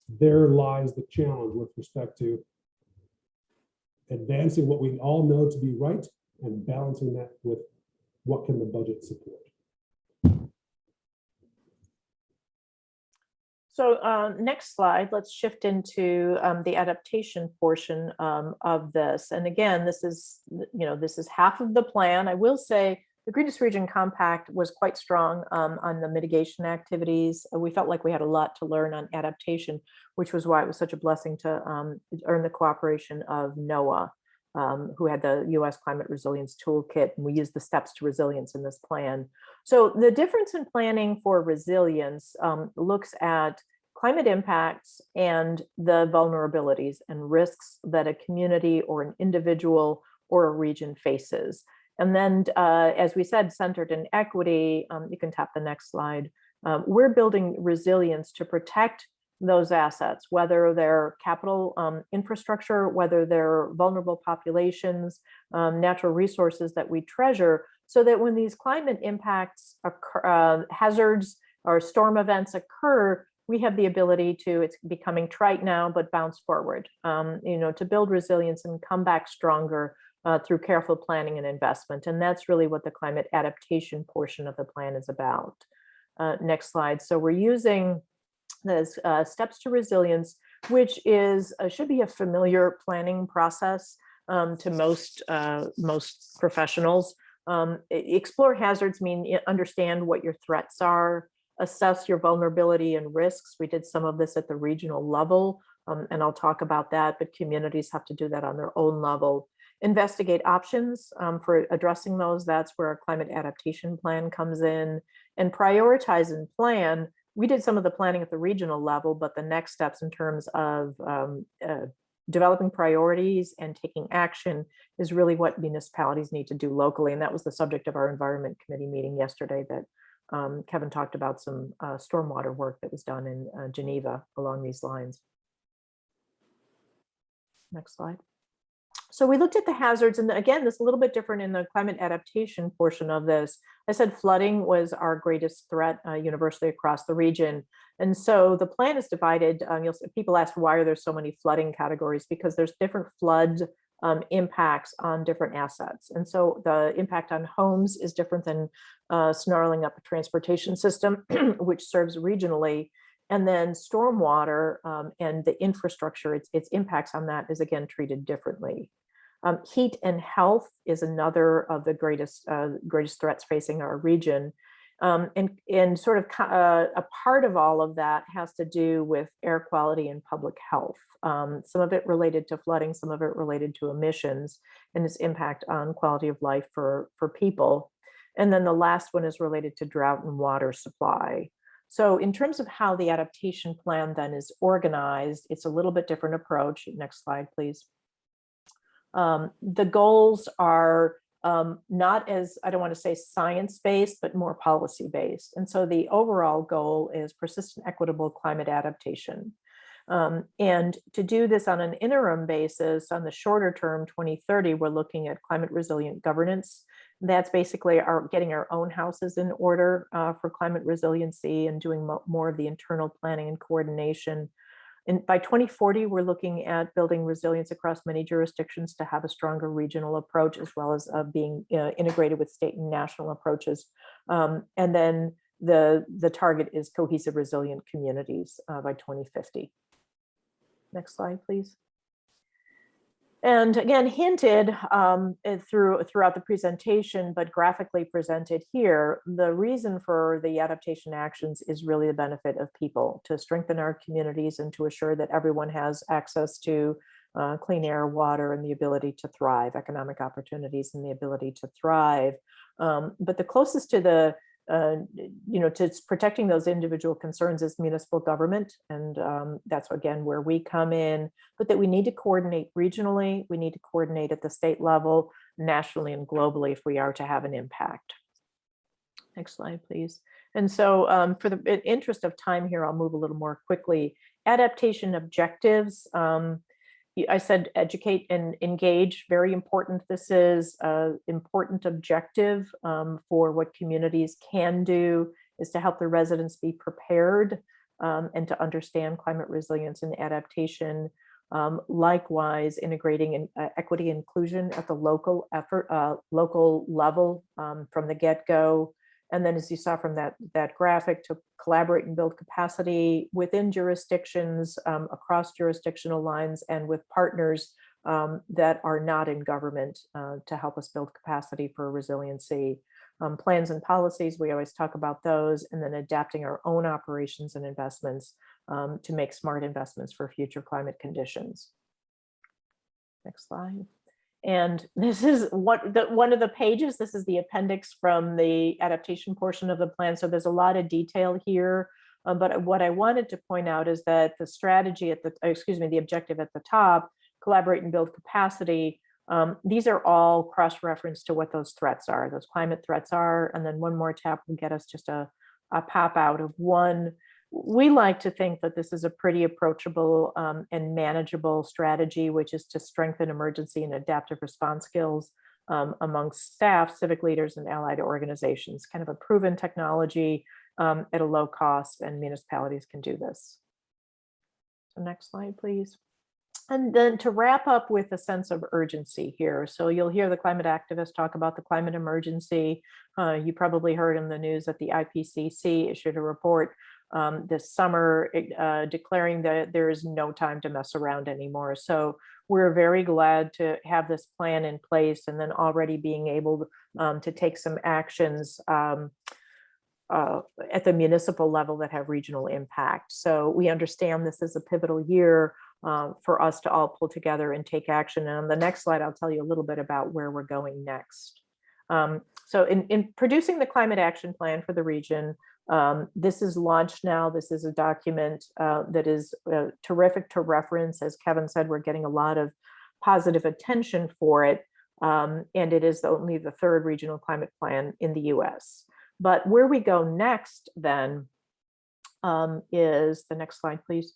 There lies the challenge with respect to advancing what we all know to be right and balancing that with what can the budget support. So next slide, let's shift into the adaptation portion of this. And again, this is half of the plan. I will say the Greenest Region Compact was quite strong on the mitigation activities. We felt like we had a lot to learn on adaptation, which was why it was such a blessing to earn the cooperation of NOAA, who had the US Climate Resilience Toolkit, and we used the steps to resilience in this plan. So the difference in planning for resilience looks at climate impacts and the vulnerabilities and risks that a community or an individual or a region faces. And then, as we said, centered in equity, you can tap the next slide. We're building resilience to protect those assets, whether they're capital infrastructure, whether they're vulnerable populations, natural resources that we treasure, so that when these climate impacts occur, hazards or storm events occur, we have the ability to, it's becoming trite now, but bounce forward, to build resilience and come back stronger through careful planning and investment. And that's really what the climate adaptation portion of the plan is about. Next slide. So we're using the steps to resilience, which is should be a familiar planning process to most professionals. Explore hazards mean understand what your threats are, assess your vulnerability and risks. We did some of this at the regional level, and I'll talk about that, but communities have to do that on their own level. Investigate options for addressing those. That's where our climate adaptation plan comes in. And prioritize and plan. We did some of the planning at the regional level, but the next steps in terms of developing priorities and taking action is really what municipalities need to do locally. And that was the subject of our environment committee meeting yesterday, that Kevin talked about some stormwater work that was done in Geneva along these lines. Next slide. So we looked at the hazards, and again, this is a little bit different in the climate adaptation portion of this. I said flooding was our greatest threat universally across the region. And so the plan is divided. People ask, why are there so many flooding categories? Because there's different flood impacts on different assets. And so the impact on homes is different than snarling up a transportation system, which serves regionally. And then stormwater and the infrastructure, its impacts on that is again treated differently. Heat and health is another of the greatest threats facing our region. And sort of a part of all of that has to do with air quality and public health. Some of it related to flooding, some of it related to emissions and its impact on quality of life for people. And then the last one is related to drought and water supply. So in terms of how the adaptation plan then is organized, it's a little bit different approach. Next slide, please. The goals are not as, I don't want to say science-based, but more policy-based. And so the overall goal is persistent, equitable climate adaptation. And to do this on an interim basis, on the shorter term, 2030, we're looking at climate resilient governance. That's basically getting our own houses in order for climate resiliency and doing more of the internal planning and coordination. And by 2040, we're looking at building resilience across many jurisdictions to have a stronger regional approach, as well as being integrated with state and national approaches. And then the target is cohesive, resilient communities by 2050. Next slide, please. And again, hinted throughout the presentation, but graphically presented here, the reason for the adaptation actions is really the benefit of people, to strengthen our communities and to assure that everyone has access to clean air, water, and the ability to thrive, economic opportunities and the ability to thrive. But the closest to the to protecting those individual concerns is municipal government. And that's again where we come in, but that we need to coordinate regionally, we need to coordinate at the state level, nationally and globally if we are to have an impact. Next slide, please. And so for the interest of time here, I'll move a little more quickly. Adaptation objectives. I said educate and engage, very important. This is an important objective for what communities can do, is to help the residents be prepared and to understand climate resilience and adaptation. Likewise, integrating equity and inclusion at the local level from the get-go. And then as you saw from that graphic, to collaborate and build capacity within jurisdictions, across jurisdictional lines, and with partners that are not in government to help us build capacity for resiliency. Plans and policies, we always talk about those, and then adapting our own operations and investments to make smart investments for future climate conditions. Next slide. And this is one of the pages. This is the appendix from the adaptation portion of the plan. So there's a lot of detail here. But what I wanted to point out is that the strategy at the objective at the top, collaborate and build capacity. These are all cross-referenced to what those threats are, those climate threats are. And then one more tab will get us just a pop out of one. We like to think that this is a pretty approachable and manageable strategy, which is to strengthen emergency and adaptive response skills amongst staff, civic leaders, and allied organizations. Kind of a proven technology at a low cost, and municipalities can do this. So next slide, please. And then to wrap up with a sense of urgency here. So you'll hear the climate activists talk about the climate emergency. You probably heard in the news that the IPCC issued a report this summer declaring that there is no time to mess around anymore. So we're very glad to have this plan in place, and then already being able to take some actions at the municipal level that have regional impact. So we understand this is a pivotal year for us to all pull together and take action. And on the next slide, I'll tell you a little bit about where we're going next. So in producing the climate action plan for the region, this is launched now. This is a document that is terrific to reference. As Kevin said, we're getting a lot of positive attention for it. And it is only the third regional climate plan in the US. But where we go next then is the next slide, please.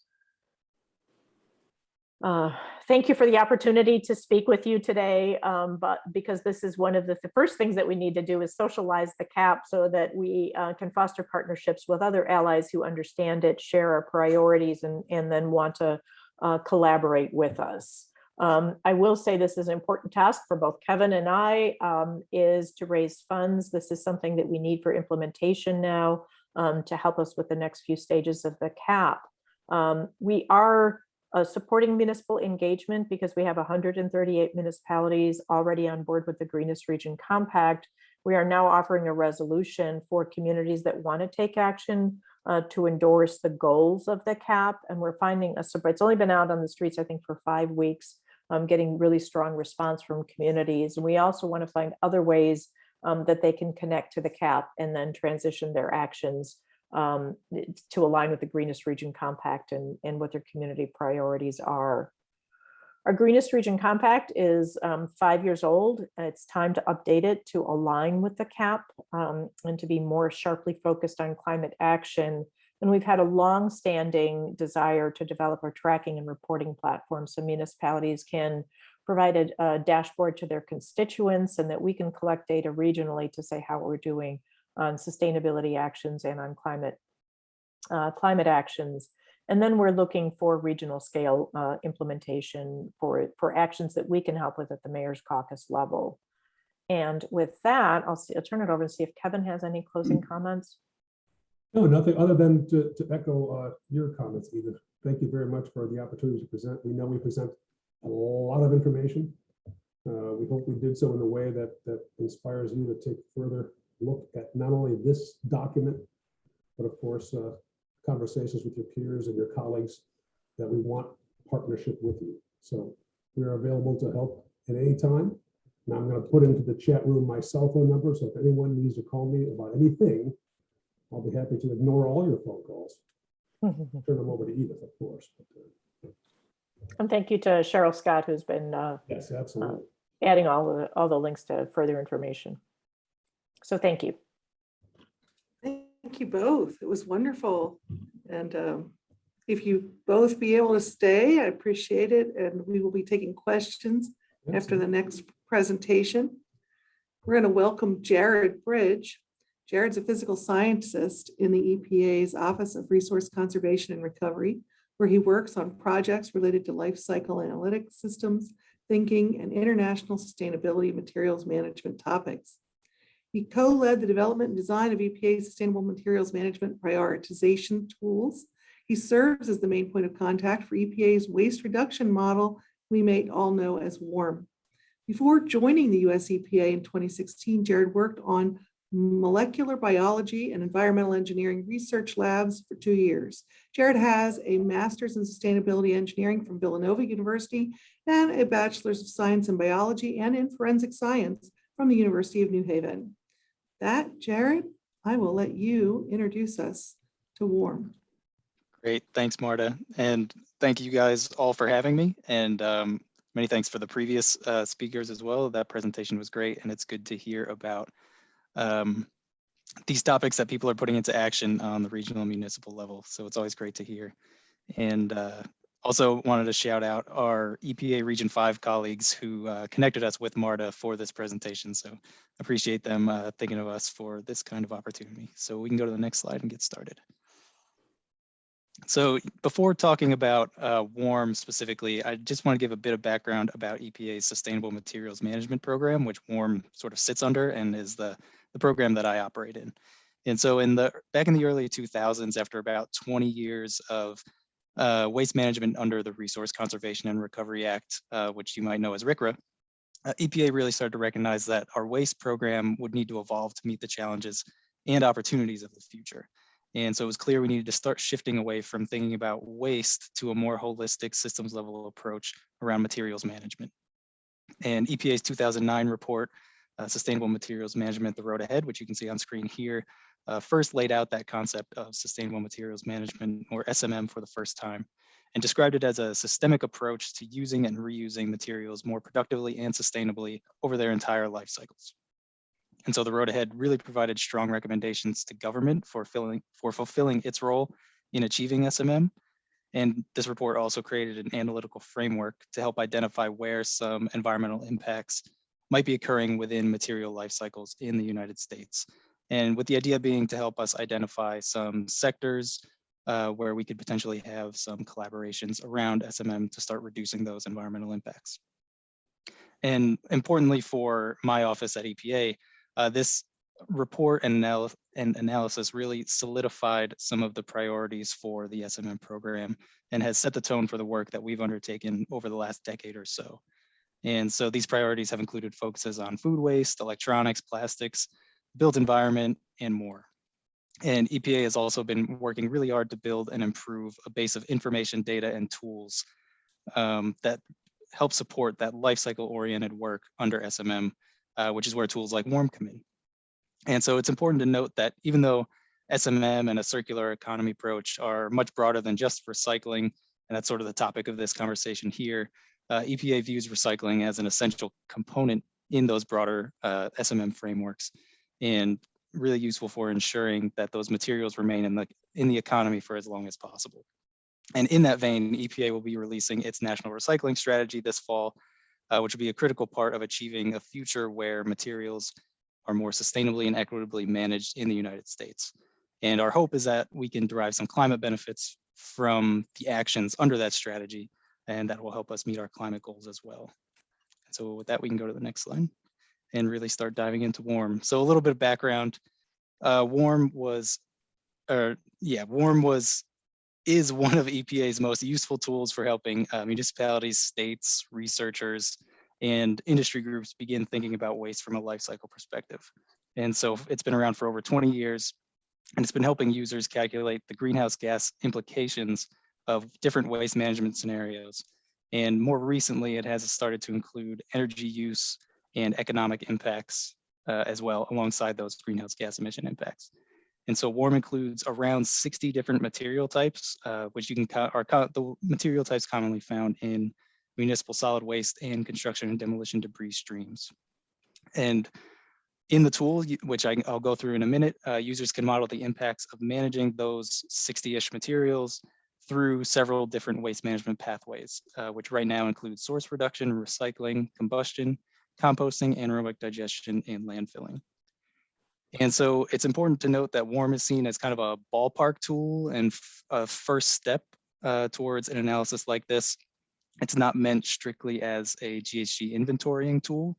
Thank you for the opportunity to speak with you today, but because this is one of the first things that we need to do is socialize the CAP so that we can foster partnerships with other allies who understand it, share our priorities, and then want to collaborate with us. I will say this is an important task for both Kevin and I, is to raise funds. This is something that we need for implementation now, to help us with the next few stages of the CAP. We are supporting municipal engagement because we have 138 municipalities already on board with the Greenest Region Compact. We are now offering a resolution for communities that want to take action to endorse the goals of the CAP. And we're finding it's only been out on the streets, I think, for 5 weeks, getting really strong response from communities. And we also want to find other ways that they can connect to the CAP and then transition their actions to align with the Greenest Region Compact and what their community priorities are. Our Greenest Region Compact is 5 years old. It's time to update it to align with the CAP and to be more sharply focused on climate action. And we've had a long-standing desire to develop our tracking and reporting platform so municipalities can provide a dashboard to their constituents and that we can collect data regionally to say how we're doing on sustainability actions and on climate actions. And then we're looking for regional scale implementation for actions that we can help with at the Mayor's Caucus level. And with that, I'll turn it over and see if Kevin has any closing comments. No, nothing other than to echo your comments, Edith. Thank you very much for the opportunity to present. We know we present a lot of information. We hope we did so in a way that inspires you to take further look at not only this document, but of course, conversations with your peers and your colleagues that we want partnership with you. So we're available to help at any time. Now I'm going to put into the chat room my cell phone number. So if anyone needs to call me about anything, I'll be happy to ignore all your phone calls. Turn them over to Edith, of course. And thank you to Cheryl Scott, who's been yes, absolutely. Adding all the links to further information. So thank you. Thank you both. It was wonderful. And if you both be able to stay, I appreciate it. And we will be taking questions after the next presentation. We're going to welcome Jarrod Bridge. Jarrod's a physical scientist in the EPA's Office of Resource Conservation and Recovery, where he works on projects related to life cycle analytic systems, thinking, and international sustainability materials management topics. He co-led the development and design of EPA's Sustainable Materials Management Prioritization Tools. He serves as the main point of contact for EPA's waste reduction model we may all know as WARM. Before joining the US EPA in 2016, Jarrod worked on molecular biology and environmental engineering research labs for 2 years. Jarrod has a master's in sustainability engineering from Villanova University and a bachelor's of science in biology and in forensic science from the University of New Haven. That, Jarrod, I will let you introduce us to WARM. Great, thanks, Marta. And thank you guys all for having me. And many thanks for the previous speakers as well. That presentation was great, and it's good to hear about these topics that people are putting into action on the regional and municipal level. So it's always great to hear. And also wanted to shout out our EPA Region 5 colleagues who connected us with Marta for this presentation. So appreciate them thinking of us for this kind of opportunity. So we can go to the next slide and get started. So before talking about WARM specifically, I just want to give a bit of background about EPA's Sustainable Materials Management Program, which WARM sort of sits under and is the program that I operate in. And so back in the early 2000s, after about 20 years of waste management under the Resource Conservation and Recovery Act, which you might know as RCRA, EPA really started to recognize that our waste program would need to evolve to meet the challenges and opportunities of the future. And so it was clear we needed to start shifting away from thinking about waste to a more holistic systems level approach around materials management. And EPA's 2009 report, Sustainable Materials Management, The Road Ahead, which you can see on screen here, first laid out that concept of sustainable materials management, or SMM, for the first time, and described it as a systemic approach to using and reusing materials more productively and sustainably over their entire life cycles. And so the Road Ahead really provided strong recommendations to government for fulfilling its role in achieving SMM. And this report also created an analytical framework to help identify where some environmental impacts might be occurring within material life cycles in the United States. And with the idea being to help us identify some sectors where we could potentially have some collaborations around SMM to start reducing those environmental impacts. And importantly for my office at EPA, this report and analysis really solidified some of the priorities for the SMM program and has set the tone for the work that we've undertaken over the last decade or so. And so these priorities have included focuses on food waste, electronics, plastics, built environment, and more. And EPA has also been working really hard to build and improve a base of information, data, and tools that help support that life cycle oriented work under SMM, which is where tools like WARM come in. And so it's important to note that even though SMM and a circular economy approach are much broader than just recycling, and that's sort of the topic of this conversation here, EPA views recycling as an essential component in those broader SMM frameworks, and really useful for ensuring that those materials remain in the economy for as long as possible. And in that vein, EPA will be releasing its national recycling strategy this fall, which will be a critical part of achieving a future where materials are more sustainably and equitably managed in the United States. And our hope is that we can derive some climate benefits from the actions under that strategy, and that will help us meet our climate goals as well. And so with that, we can go to the next slide and really start diving into WARM. So a little bit of background. WARM is one of EPA's most useful tools for helping municipalities, states, researchers, and industry groups begin thinking about waste from a life cycle perspective. And so it's been around for over 20 years, and it's been helping users calculate the greenhouse gas implications of different waste management scenarios. And more recently, it has started to include energy use and economic impacts as well, alongside those greenhouse gas emission impacts. And so WARM includes around 60 different material types, which you can are the material types commonly found in municipal solid waste and construction and demolition debris streams. And in the tool, which I'll go through in a minute, users can model the impacts of managing those 60-ish materials through several different waste management pathways, which right now include source reduction, recycling, combustion, composting, anaerobic digestion, and landfilling. And so it's important to note that WARM is seen as kind of a ballpark tool and a first step towards an analysis like this. It's not meant strictly as a GHG inventorying tool,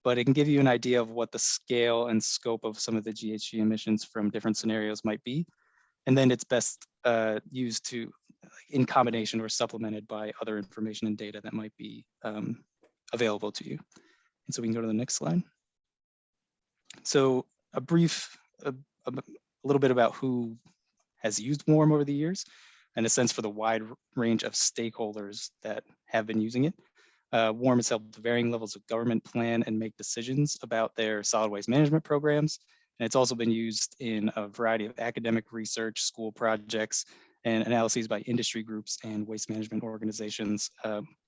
but it can give you an idea of what the scale and scope of some of the GHG emissions from different scenarios might be. And then it's best used to in combination or supplemented by other information and data that might be available to you. And so we can go to the next slide. So a little bit about who has used WARM over the years, and a sense for the wide range of stakeholders that have been using it. WARM has helped varying levels of government plan and make decisions about their solid waste management programs. And it's also been used in a variety of academic research, school projects, and analyses by industry groups and waste management organizations,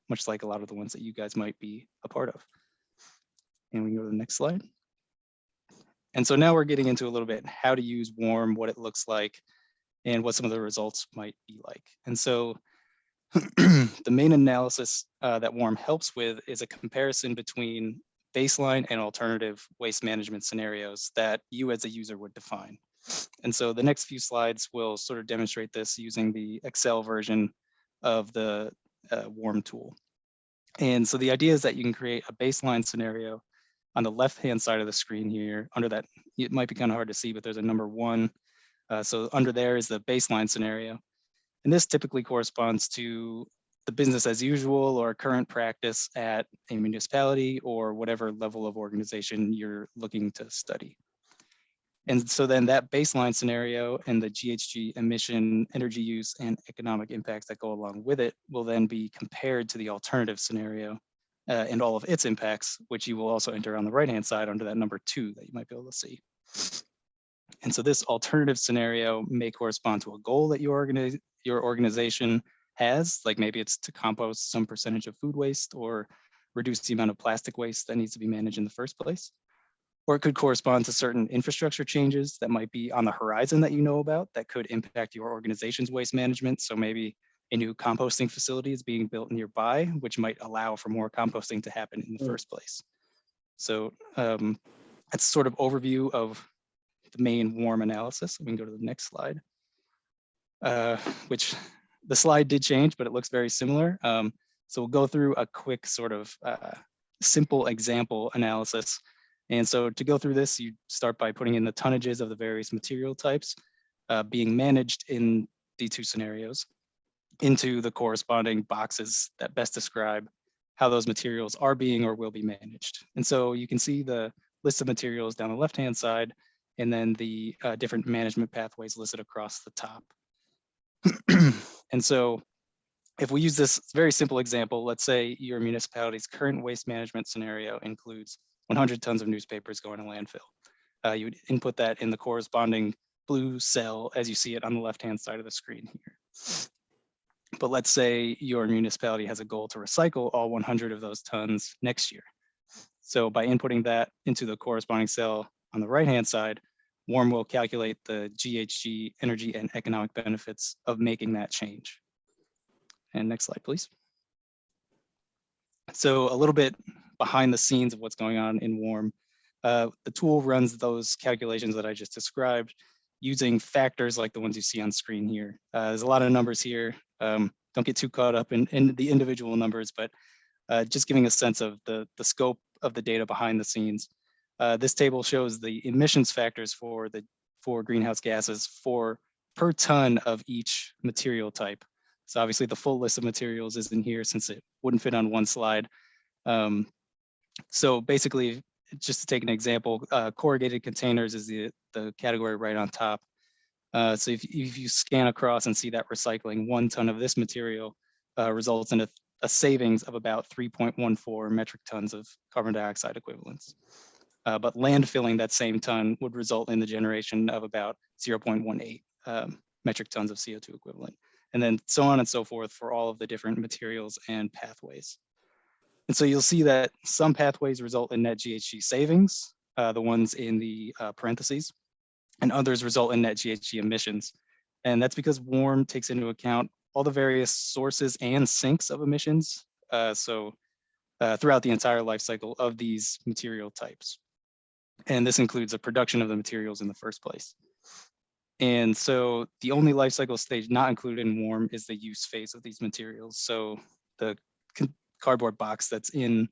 much like a lot of the ones that you guys might be a part of. And we can go to the next slide. And so now we're getting into a little bit how to use WARM, what it looks like, and what some of the results might be like. And so the main analysis that WARM helps with is a comparison between baseline and alternative waste management scenarios that you as a user would define. And so the next few slides will sort of demonstrate this using the Excel version of the WARM tool. And so the idea is that you can create a baseline scenario on the left-hand side of the screen here. Under that, it might be kind of hard to see, but there's a number 1. So under there is the baseline scenario. And this typically corresponds to the business as usual or current practice at a municipality or whatever level of organization you're looking to study. And so then that baseline scenario and the GHG emission, energy use, and economic impacts that go along with it will then be compared to the alternative scenario and all of its impacts, which you will also enter on the right-hand side under that number 2 that you might be able to see. And so this alternative scenario may correspond to a goal that your organization has, like maybe it's to compost some percentage of food waste or reduce the amount of plastic waste that needs to be managed in the first place. Or it could correspond to certain infrastructure changes that might be on the horizon that you know about that could impact your organization's waste management. So maybe a new composting facility is being built nearby, which might allow for more composting to happen in the first place. So that's sort of overview of the main WARM analysis. We can go to the next slide. which the slide did change, but it looks very similar. So we'll go through a quick sort of simple example analysis. And so to go through this, you start by putting in the tonnages of the various material types being managed in the two scenarios into the corresponding boxes that best describe how those materials are being or will be managed. And so you can see the list of materials down the left-hand side, and then the different management pathways listed across the top. And so if we use this very simple example, let's say your municipality's current waste management scenario includes 100 tons of newspapers going to landfill. You would input that in the corresponding blue cell as you see it on the left-hand side of the screen here. But let's say your municipality has a goal to recycle all 100 of those tons next year. So by inputting that into the corresponding cell on the right-hand side, WARM will calculate the GHG energy and economic benefits of making that change. And next slide, please. So a little bit behind the scenes of what's going on in WARM. The tool runs those calculations that I just described using factors like the ones you see on screen here. There's a lot of numbers here. Don't get too caught up in the individual numbers, but just giving a sense of the scope of the data behind the scenes. This table shows the emissions factors for greenhouse gases per ton of each material type. So obviously the full list of materials is in here since it wouldn't fit on one slide. So basically, just to take an example, corrugated containers is the category right on top. So if you scan across and see that recycling 1 ton of this material results in a savings of about 3.14 metric tons of carbon dioxide equivalents. But landfilling that same ton would result in the generation of about 0.18 metric tons of CO2 equivalent. And then so on and so forth for all of the different materials and pathways. And so you'll see that some pathways result in net GHG savings, the ones in the parentheses, and others result in net GHG emissions. And that's because WARM takes into account all the various sources and sinks of emissions. Throughout the entire life cycle of these material types. And this includes the production of the materials in the first place. And so the only life cycle stage not included in WARM is the use phase of these materials. So the cardboard box that's in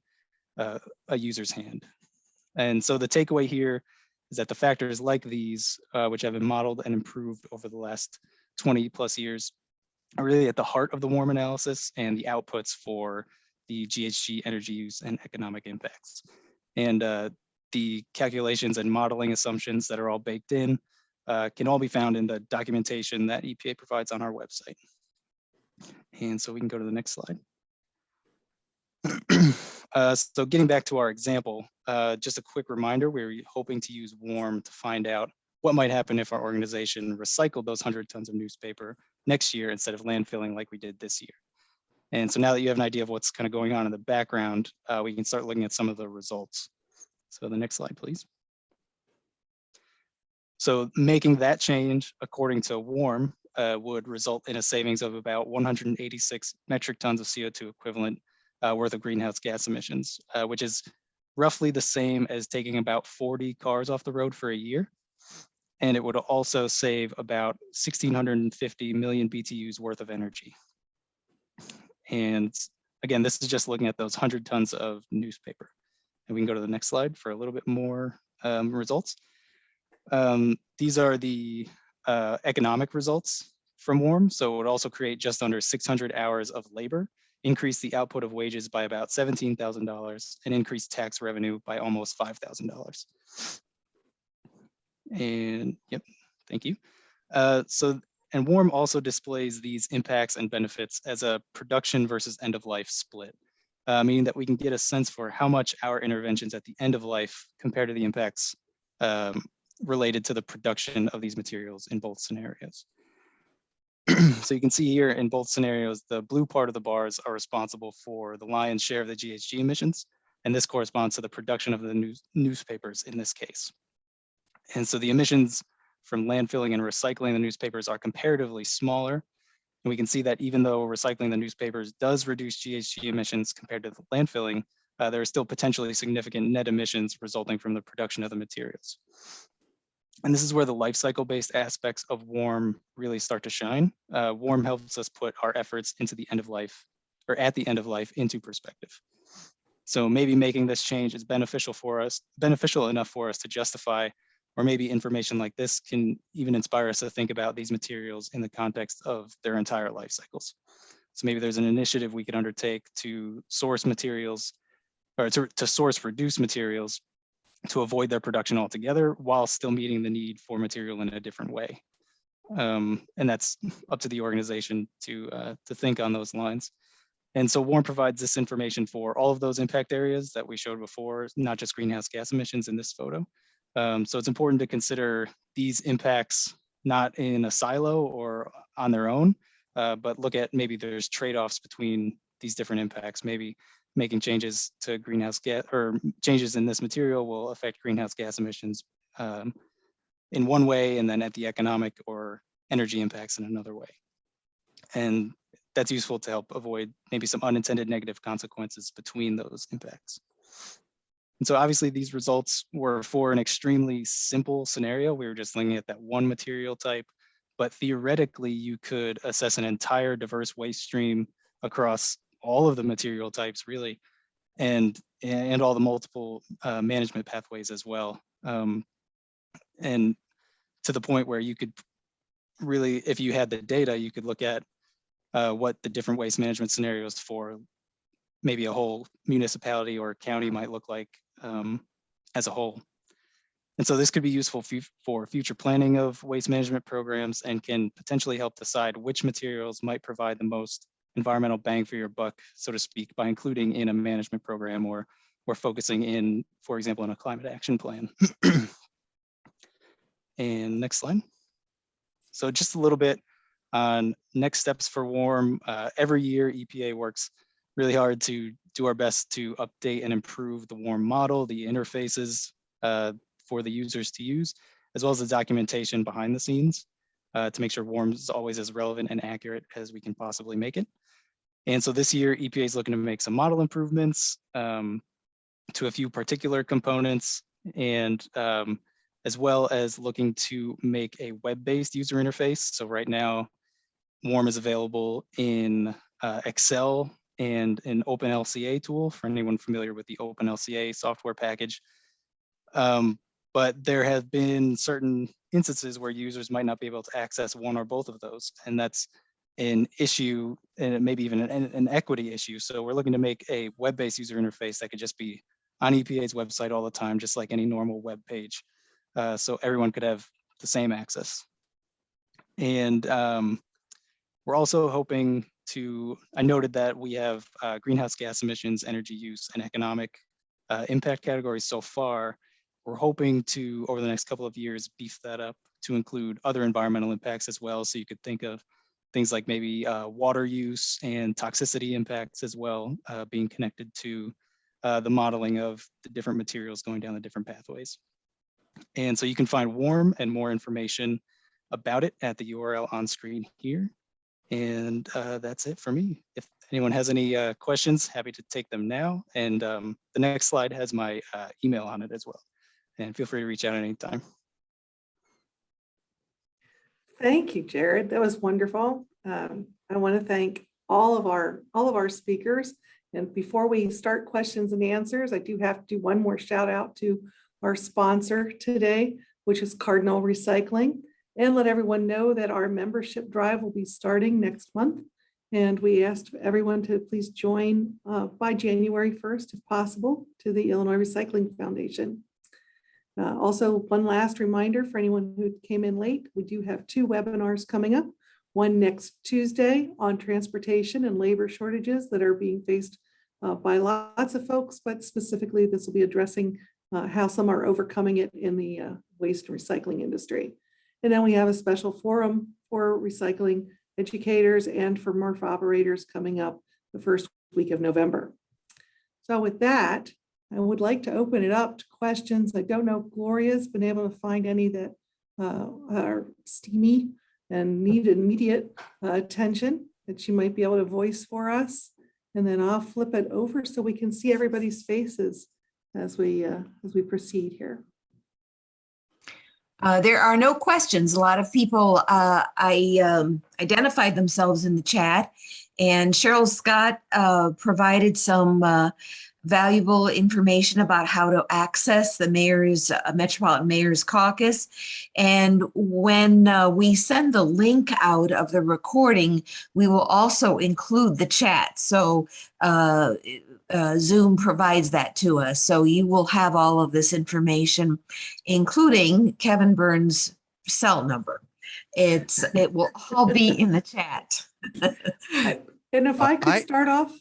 a user's hand. And so the takeaway here is that the factors like these, which have been modeled and improved over the last 20 plus years, are really at the heart of the WARM analysis and the outputs for the GHG energy use and economic impacts. And the calculations and modeling assumptions that are all baked in can all be found in the documentation that EPA provides on our website. And so we can go to the next slide. So getting back to our example, just a quick reminder, we're hoping to use WARM to find out what might happen if our organization recycled those 100 tons of newspaper next year instead of landfilling like we did this year. And so now that you have an idea of what's kind of going on in the background, we can start looking at some of the results. So the next slide, please. So making that change according to WARM would result in a savings of about 186 metric tons of CO2 equivalent worth of greenhouse gas emissions, which is roughly the same as taking about 40 cars off the road for a year. And it would also save about 1,650 million BTUs worth of energy. And again, this is just looking at those 100 tons of newspaper. And we can go to the next slide for a little bit more results. These are the economic results from WARM. So it would also create just under 600 hours of labor, increase the output of wages by about $17,000, and increase tax revenue by almost $5,000. And yep, thank you. And WARM also displays these impacts and benefits as a production versus end of life split, meaning that we can get a sense for how much our interventions at the end of life compare to the impacts related to the production of these materials in both scenarios. So you can see here in both scenarios, the blue part of the bars are responsible for the lion's share of the GHG emissions, and this corresponds to the production of the newspapers in this case. And so the emissions from landfilling and recycling the newspapers are comparatively smaller. And we can see that even though recycling the newspapers does reduce GHG emissions compared to the landfilling, there are still potentially significant net emissions resulting from the production of the materials. And this is where the life cycle based aspects of WARM really start to shine. WARM helps us put our efforts into the end of life, or at the end of life, into perspective. So maybe making this change is beneficial enough for us to justify, or maybe information like this can even inspire us to think about these materials in the context of their entire life cycles. So maybe there's an initiative we could undertake to source materials, or to source reduced materials to avoid their production altogether while still meeting the need for material in a different way. And that's up to the organization to think on those lines. And so WARM provides this information for all of those impact areas that we showed before, not just greenhouse gas emissions in this photo. So it's important to consider these impacts not in a silo or on their own, but look at maybe there's trade-offs between these different impacts. Maybe making changes to greenhouse gas, or changes in this material will affect greenhouse gas emissions in one way, and then at the economic or energy impacts in another way. And that's useful to help avoid maybe some unintended negative consequences between those impacts. And so obviously these results were for an extremely simple scenario. We were just looking at that one material type, but theoretically you could assess an entire diverse waste stream across all of the material types really, and all the multiple management pathways as well. And to the point where you could really, if you had the data, you could look at what the different waste management scenarios for maybe a whole municipality or county might look like as a whole. And so this could be useful for future planning of waste management programs, and can potentially help decide which materials might provide the most environmental bang for your buck, so to speak, by including in a management program or focusing in, for example, in a climate action plan. And next slide. So just a little bit on next steps for WARM. Every year, EPA works really hard to do our best to update and improve the WARM model, the interfaces for the users to use, as well as the documentation behind the scenes to make sure WARM is always as relevant and accurate as we can possibly make it. And so this year, EPA is looking to make some model improvements to a few particular components, and as well as looking to make a web-based user interface. So right now, WARM is available in Excel and an OpenLCA tool for anyone familiar with the OpenLCA software package. But there have been certain instances where users might not be able to access one or both of those, and that's an issue, and maybe even an equity issue. So we're looking to make a web-based user interface that could just be on EPA's website all the time, just like any normal web page. So everyone could have the same access. And we're also hoping to, I noted that we have greenhouse gas emissions, energy use, and economic impact categories so far. We're hoping to, over the next couple of years, beef that up to include other environmental impacts as well. So you could think of things like maybe water use and toxicity impacts as well, being connected to the modeling of the different materials going down the different pathways. And so you can find WARM and more information about it at the URL on screen here. And that's it for me. If anyone has any questions, happy to take them now. And the next slide has my email on it as well. And feel free to reach out at any time. Thank you, Jarrod. That was wonderful. I want to thank all of our speakers. And before we start questions and answers, I do have to do one more shout out to our sponsor today, which is Cardinal Recycling, and let everyone know that our membership drive will be starting next month. And we asked everyone to please join by January 1st, if possible, to the Illinois Recycling Foundation. Also, one last reminder for anyone who came in late, we do have 2 webinars coming up. One next Tuesday on transportation and labor shortages that are being faced by lots of folks, but specifically this will be addressing how some are overcoming it in the waste and recycling industry. And then we have a special forum for recycling educators and for MRF operators coming up the first week of November. So with that, I would like to open it up to questions. I don't know if Gloria's been able to find any that are steamy and need immediate attention that she might be able to voice for us. And then I'll flip it over so we can see everybody's faces as we proceed here. There are no questions. A lot of people identified themselves in the chat, and Cheryl Scott provided some valuable information about how to access the mayor's Metropolitan Mayor's Caucus. And when we send the link out of the recording, we will also include the chat. So Zoom provides that to us. So you will have all of this information, including Kevin Burns' cell number. It will all be in the chat. And if I could I- start off,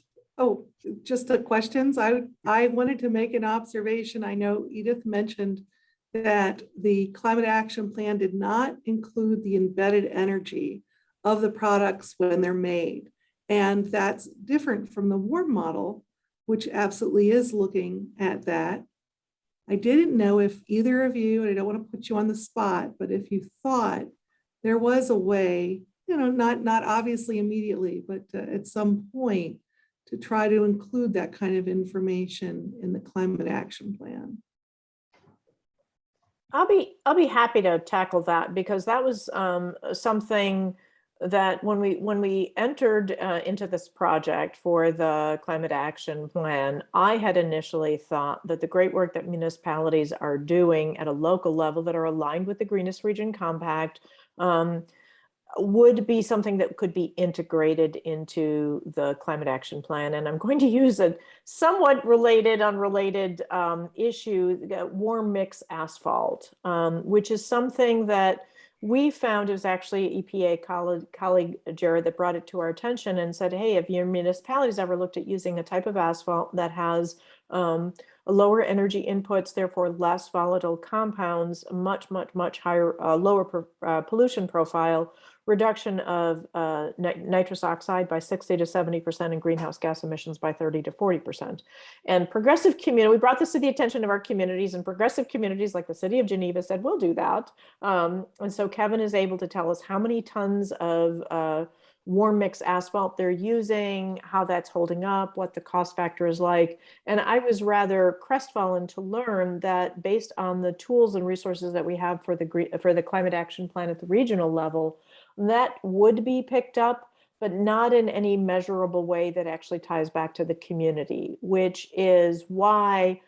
just the questions, I wanted to make an observation. I know Edith mentioned that the climate action plan did not include the embedded energy of the products when they're made. And that's different from the warm model, which absolutely is looking at that. I didn't know if either of you, and I don't want to put you on the spot, but if you thought there was a way, not obviously immediately, but at some point to try to include that kind of information in the climate action plan. I'll be happy to tackle that, because that was something that when we entered into this project for the climate action plan, I had initially thought that the great work that municipalities are doing at a local level that are aligned with the Greenest Region Compact would be something that could be integrated into the climate action plan. And I'm going to use a somewhat unrelated issue, warm mix asphalt, which is something that we found. It was actually EPA colleague Jarrod that brought it to our attention and said, hey, if your municipality's ever looked at using a type of asphalt that has lower energy inputs, therefore less volatile compounds, much higher, lower pollution profile, reduction of nitrous oxide by 60 to 70% and greenhouse gas emissions by 30 to 40%. And progressive community, we brought this to the attention of our communities, and progressive communities like the city of Geneva said, we'll do that. And so Kevin is able to tell us how many tons of warm mix asphalt they're using, how that's holding up, what the cost factor is like. And I was rather crestfallen to learn that based on the tools and resources that we have for the climate action plan at the regional level, that would be picked up, but not in any measurable way that actually ties back to the community, which is why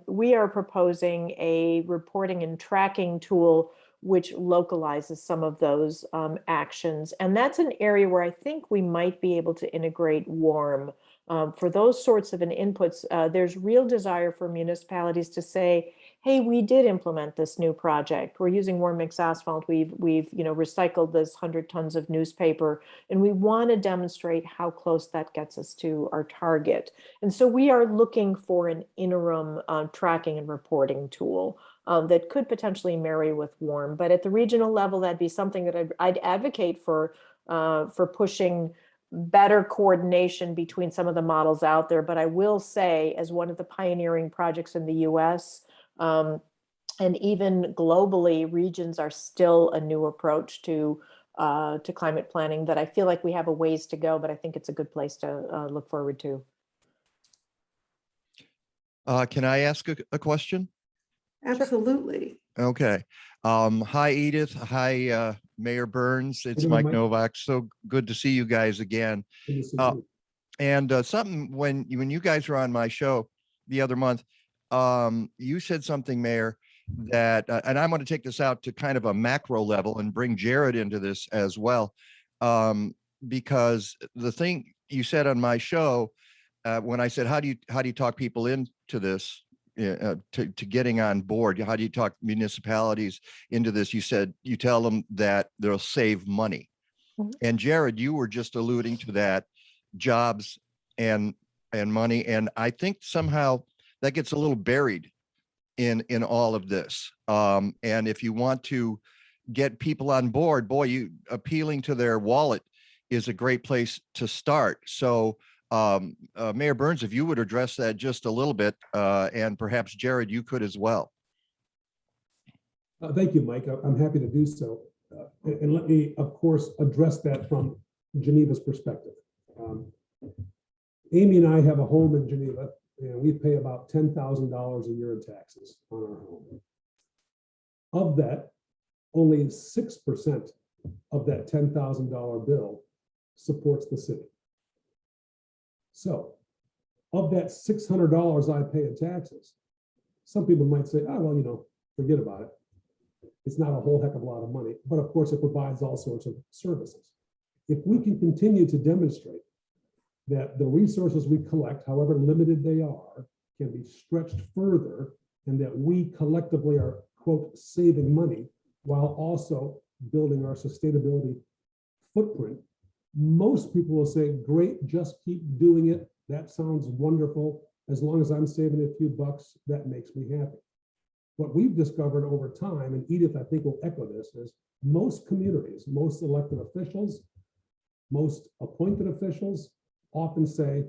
we are proposing a reporting and tracking tool which localizes some of those actions. And that's an area where I think we might be able to integrate WARM. For those sorts of inputs, there's real desire for municipalities to say, hey, we did implement this new project. We're using warm mix asphalt. We've recycled this 100 tons of newspaper, and we want to demonstrate how close that gets us to our target. And so we are looking for an interim tracking and reporting tool that could potentially marry with WARM. But at the regional level, that'd be something that I'd advocate for pushing better coordination between some of the models out there. But I will say, as one of the pioneering projects in the US, and even globally, regions are still a new approach to climate planning that I feel like we have a ways to go, but I think it's a good place to look forward to. Can I ask a question? Absolutely. Okay. Hi, Edith. Hi, Mayor Burns. It's Hello, Mike Mike. Novak. So good to see you guys again. Good to see Uh, you. And something when you guys were on my show the other month, you said something, Mayor, that, and I'm going to take this out to kind of a macro level and bring Jarrod into this as well, because the thing you said on my show, when I said, how do you talk people into this, to getting on board? How do you talk municipalities into this? You said you tell them that they'll save money. Mhm. And Jarrod, you were just alluding to that, jobs and money. And I think somehow that gets a little buried in all of this. And if you want to get people on board, boy, you appealing to their wallet is a great place to start. So Mayor Burns, if you would address that just a little bit, and perhaps Jarrod, you could as well. Thank you, Mike. I'm happy to do so. And let me, of course, address that from Geneva's perspective. Amy and I have a home in Geneva, and we pay about $10,000 a year in taxes on our home. Of that, only 6% of that $10,000 bill supports the city. So of that $600 I pay in taxes, some people might say, oh, well, you know, forget about it. It's not a whole heck of a lot of money, but of course it provides all sorts of services. If we can continue to demonstrate that the resources we collect, however limited they are, can be stretched further, and that we collectively are, quote, saving money while also building our sustainability footprint, most people will say, great, just keep doing it. That sounds wonderful. As long as I'm saving a few bucks, that makes me happy. What we've discovered over time, and Edith, I think, will echo this, is most communities, most elected officials, most appointed officials often say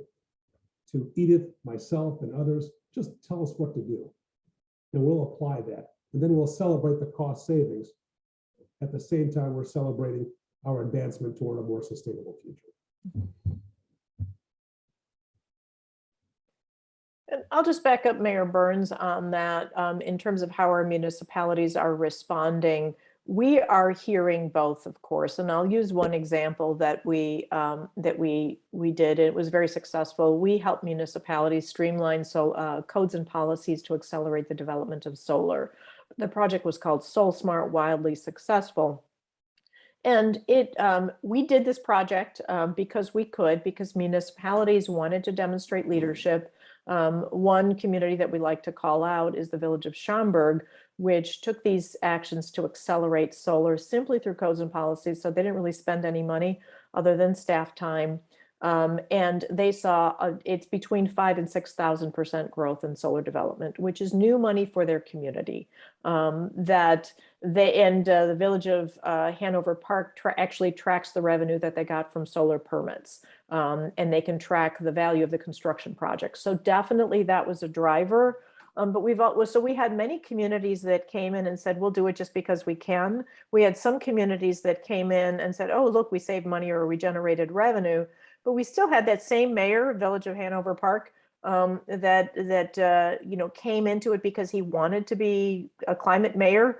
to Edith, myself, and others, just tell us what to do, and we'll apply that. And then we'll celebrate the cost savings. At the same time, we're celebrating our advancement toward a more sustainable future. And I'll just back up Mayor Burns on that. In terms of how our municipalities are responding, we are hearing both, of course. And I'll use one example that we did. It was very successful. We helped municipalities streamline codes and policies to accelerate the development of solar. The project was called Soul Smart, wildly successful. And we did this project because we could, because municipalities wanted to demonstrate leadership. One community that we like to call out is the village of Schaumburg, which took these actions to accelerate solar simply through codes and policies. So they didn't really spend any money other than staff time. And they saw it's between 5,000 and 6,000% growth in solar development, which is new money for their community. The village of Hanover Park actually tracks the revenue that they got from solar permits, and they can track the value of the construction project. So definitely that was a driver. But we had many communities that came in and said, we'll do it just because we can. We had some communities that came in and said, oh, look, we saved money or we generated revenue. But we still had that same mayor, Village of Hanover Park, that came into it because he wanted to be a climate mayor.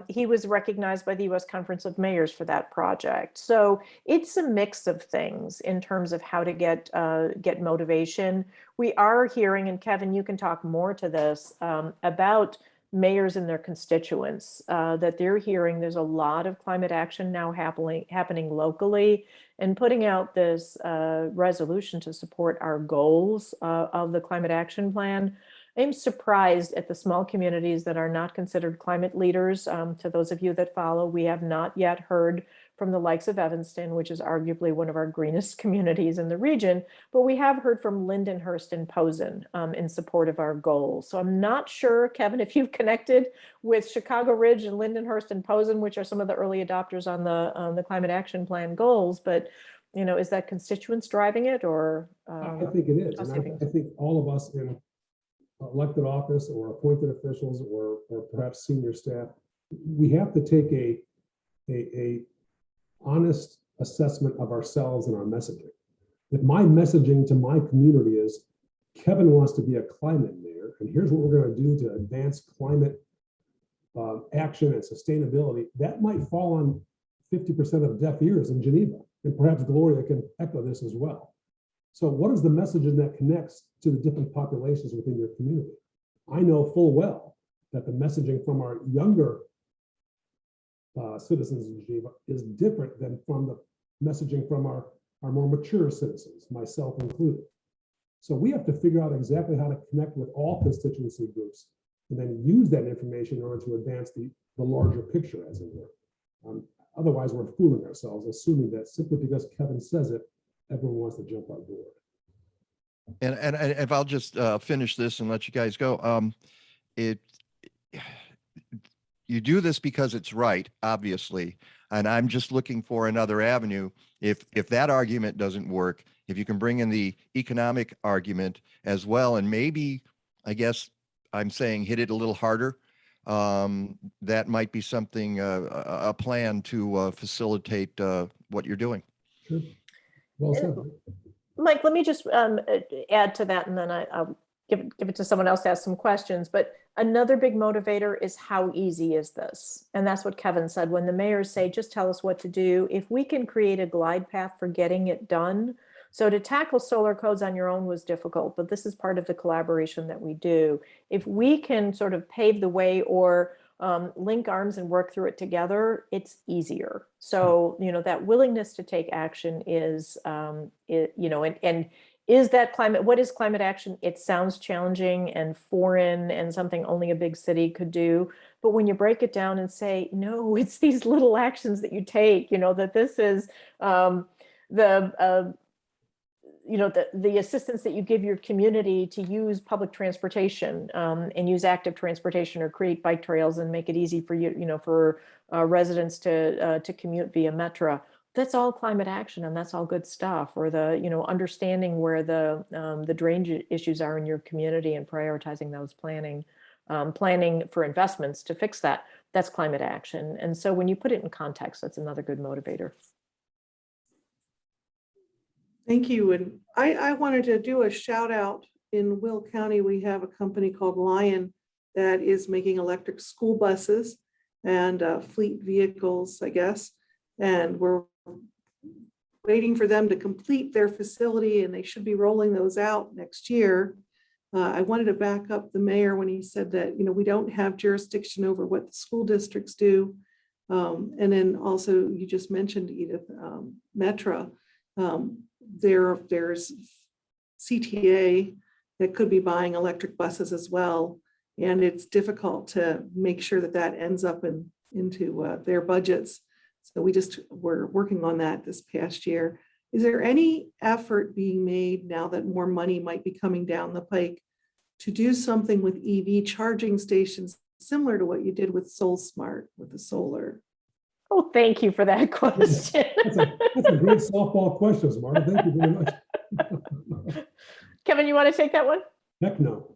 He was recognized by the U.S. Conference of Mayors for that project. So it's a mix of things in terms of how to get motivation. We are hearing, and Kevin, you can talk more to this, about mayors and their constituents, that they're hearing there's a lot of climate action now happening locally, and putting out this resolution to support our goals of the climate action plan. I'm surprised at the small communities that are not considered climate leaders. To those of you that follow, we have not yet heard from the likes of Evanston, which is arguably one of our greenest communities in the region, but we have heard from Lindenhurst and Posen in support of our goals. So I'm not sure, Kevin, if you've connected with Chicago Ridge and Lindenhurst and Posen, which are some of the early adopters on the climate action plan goals, but is that constituents driving it, or? I think it is. And I think all of us in elected office or appointed officials or perhaps senior staff, we have to take a honest assessment of ourselves and our messaging. If my messaging to my community is Kevin wants to be a climate mayor, and here's what we're going to do to advance climate action and sustainability, that might fall on 50% of deaf ears in Geneva. And perhaps Gloria can echo this as well. So what is the messaging that connects to the different populations within your community? I know full well that the messaging from our younger citizens in Geneva is different than from the messaging from our more mature citizens, myself included. So we have to figure out exactly how to connect with all constituency groups and then use that information in order to advance the larger picture, as it were. Otherwise, we're fooling ourselves, assuming that simply because Kevin says it, everyone wants to jump on board. And if I'll just finish this and let you guys go, you do this because it's right, obviously, and I'm just looking for another avenue. If that argument doesn't work, if you can bring in the economic argument as well, and maybe, I guess I'm saying, hit it a little harder, that might be something, a plan to facilitate what you're doing. Sure. Well said. Mike, let me just add to that, and then I'll give it to someone else to ask some questions. But another big motivator is how easy is this? And that's what Kevin said. When the mayors say, just tell us what to do, if we can create a glide path for getting it done. So to tackle solar codes on your own was difficult, but this is part of the collaboration that we do. If we can sort of pave the way or link arms and work through it together, it's easier. So, that willingness to take action is, and is that climate, what is climate action? It sounds challenging and foreign and something only a big city could do. But when you break it down and say, no, it's these little actions that you take, that this is the assistance that you give your community to use public transportation and use active transportation or create bike trails and make it easy for for residents to commute via Metra. That's all climate action, and that's all good stuff. Or the understanding where the drainage issues are in your community and prioritizing those planning for investments to fix that. That's climate action. And so when you put it in context, that's another good motivator. Thank you. And I wanted to do a shout out. In Will County, we have a company called Lion that is making electric school buses and fleet vehicles, I guess. And we're waiting for them to complete their facility, and they should be rolling those out next year. I wanted to back up the mayor when he said that, we don't have jurisdiction over what the school districts do. And then also you just mentioned, Edith, Metra. There's CTA that could be buying electric buses as well. And it's difficult to make sure that ends up into their budgets. So we're working on that this past year. Is there any effort being made now that more money might be coming down the pike to do something with EV charging stations similar to what you did with SolSmart with the solar? Oh, thank you for that question. That's a great softball question, Marta. Thank you very much. Kevin, you want to take that one? Heck no.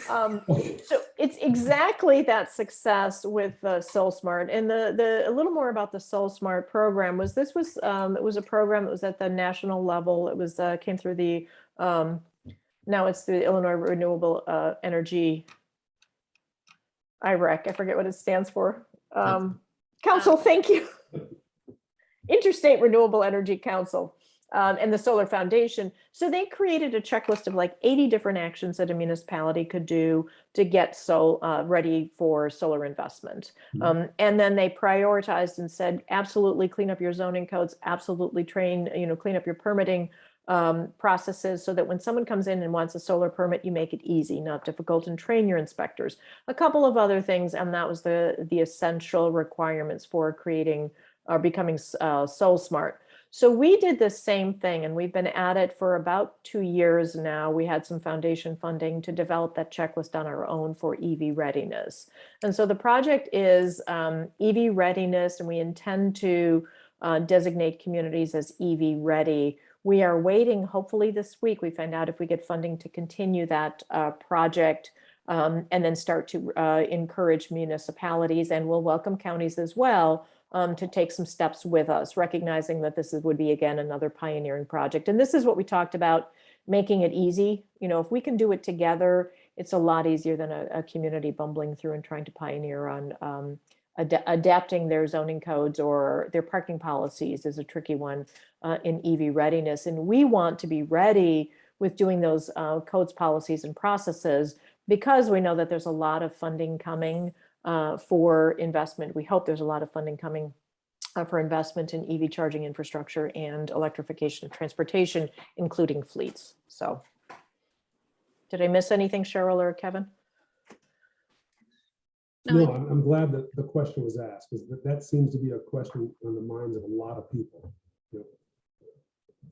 So it's exactly that success with SolSmart, and a little more about the SolSmart program was it was a program that was at the national level. It was came through the now it's the Illinois Renewable Energy IREC. I forget what it stands for. Council, thank you. Interstate Renewable Energy Council. And the Solar Foundation. So they created a checklist of like 80 different actions that a municipality could do to get ready for solar investment. And then they prioritized and said, absolutely clean up your zoning codes, absolutely clean up your permitting processes so that when someone comes in and wants a solar permit, you make it easy, not difficult, and train your inspectors. A couple of other things, and that was the essential requirements for creating or becoming SolSmart. So we did the same thing, and we've been at it for about 2 years now. We had some foundation funding to develop that checklist on our own for EV readiness. And so the project is EV readiness, and we intend to designate communities as EV ready. We are waiting, hopefully this week, we find out if we get funding to continue that project and then start to encourage municipalities, and we'll welcome counties as well to take some steps with us, recognizing that this would be, again, another pioneering project. And this is what we talked about, making it easy. If we can do it together, it's a lot easier than a community bumbling through and trying to pioneer on adapting their zoning codes or their parking policies is a tricky one in EV readiness. And we want to be ready with doing those codes, policies, and processes because we know that there's a lot of funding coming for investment. We hope there's a lot of funding coming for investment in EV charging infrastructure and electrification of transportation, including fleets. So did I miss anything, Cheryl or Kevin? No, I'm glad that the question was asked, because that seems to be a question on the minds of a lot of people.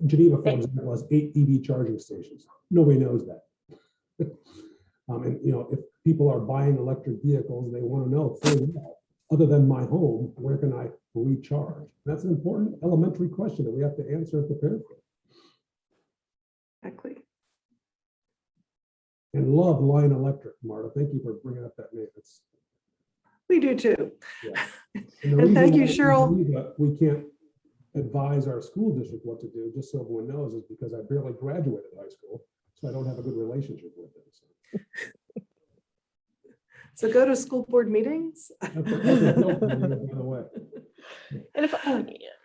Geneva, for example, has 8 EV charging stations. Nobody knows that. And if people are buying electric vehicles, they want to know, other than my home, where can I recharge? That's an important elementary question that we have to answer and prepare for. Exactly. And love Lion Electric, Marta. Thank you for bringing up that name. We do too. Yeah. And thank you, Cheryl. We can't advise our school district what to do, just so everyone knows, is because I barely graduated high school, so I don't have a good relationship with them. So. So go to school board meetings. That's a joke, by the way. And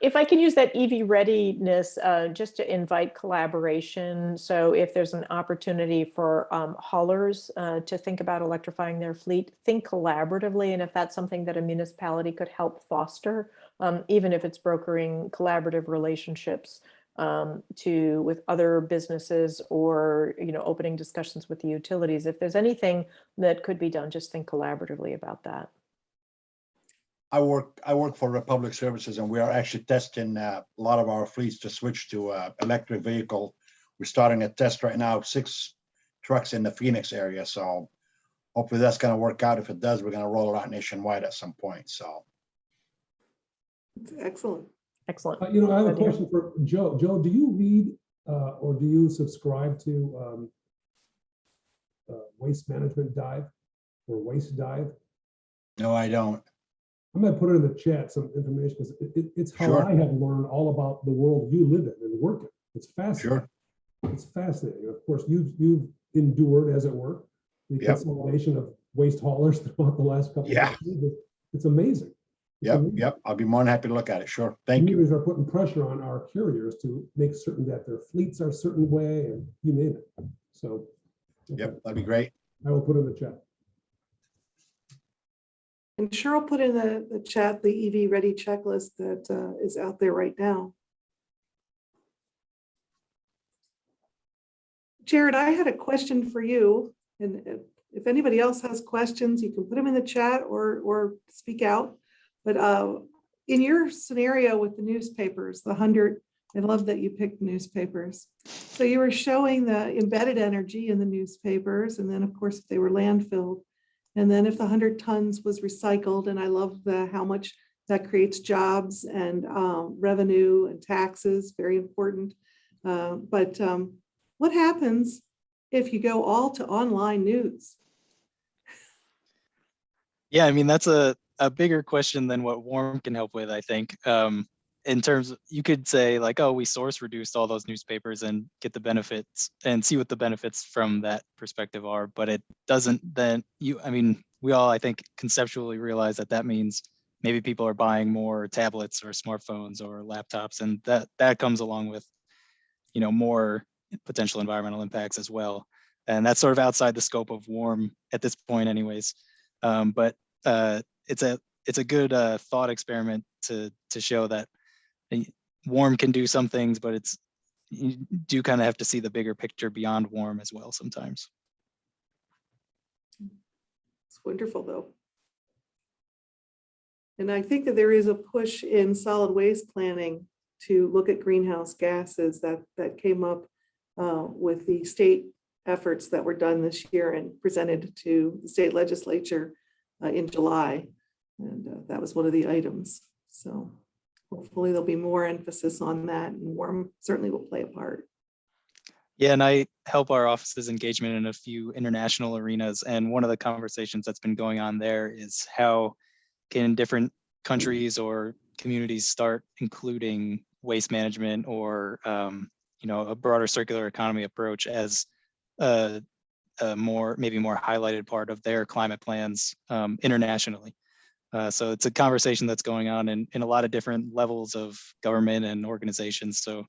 if I can use that EV readiness just to invite collaboration. So if there's an opportunity for haulers to think about electrifying their fleet, think collaboratively. And if that's something that a municipality could help foster, even if it's brokering collaborative relationships with other businesses, or opening discussions with the utilities, if there's anything that could be done, just think collaboratively about that. I work for Republic Services, and we are actually testing a lot of our fleets to switch to electric vehicle. We're starting a test right now, 6 trucks in the Phoenix area. So hopefully that's going to work out. If it does, we're going to roll it out nationwide at some point. So. Excellent. Excellent. I have a question for Joe. Joe, do you read or do you subscribe to Waste Management Dive or Waste Dive? No, I don't. I'm going to put it in the chat, some information, because it's how Sure. I have learned all about the world you live in and work in. It's fascinating. Sure. It's fascinating. Of course, you've endured, as it were, the Yep. consolidation of waste haulers throughout the last couple Yeah. of years. It's amazing. It's amazing. Yep. I'll be more than happy to look at it. Sure. Thank you. Communities are putting pressure on our carriers to make certain that their fleets are a certain way, and you name it. So, okay, Yep. That'd be great. I will put it in the chat. And Cheryl put in the chat the EV ready checklist that is out there right now. Jarrod, I had a question for you, and if anybody else has questions, you can put them in the chat or speak out. But in your scenario with the newspapers, the 100, I love that you picked newspapers. So you were showing the embedded energy in the newspapers, and then of course if they were landfilled, and then if the 100 tons was recycled, and I love how much that creates jobs and revenue and taxes, very important. But what happens if you go all to online news? Yeah, I mean, that's a bigger question than what WARM can help with, I think. In terms of, you could say like, oh, we source reduced all those newspapers and get the benefits and see what the benefits from that perspective are, but it doesn't then, we all, I think, conceptually realize that means maybe people are buying more tablets or smartphones or laptops, and that comes along with, more potential environmental impacts as well. And that's sort of outside the scope of WARM at this point anyways. But it's a good thought experiment to show that WARM can do some things, but you do kind of have to see the bigger picture beyond WARM as well sometimes. It's wonderful though. And I think that there is a push in solid waste planning to look at greenhouse gases that came up with the state efforts that were done this year and presented to the state legislature in July. And that was one of the items. So hopefully there'll be more emphasis on that, and WARM certainly will play a part. Yeah, and I help our office's engagement in a few international arenas. And one of the conversations that's been going on there is how can different countries or communities start including waste management or a broader circular economy approach as a maybe more highlighted part of their climate plans internationally. So it's a conversation that's going on in a lot of different levels of government and organizations. So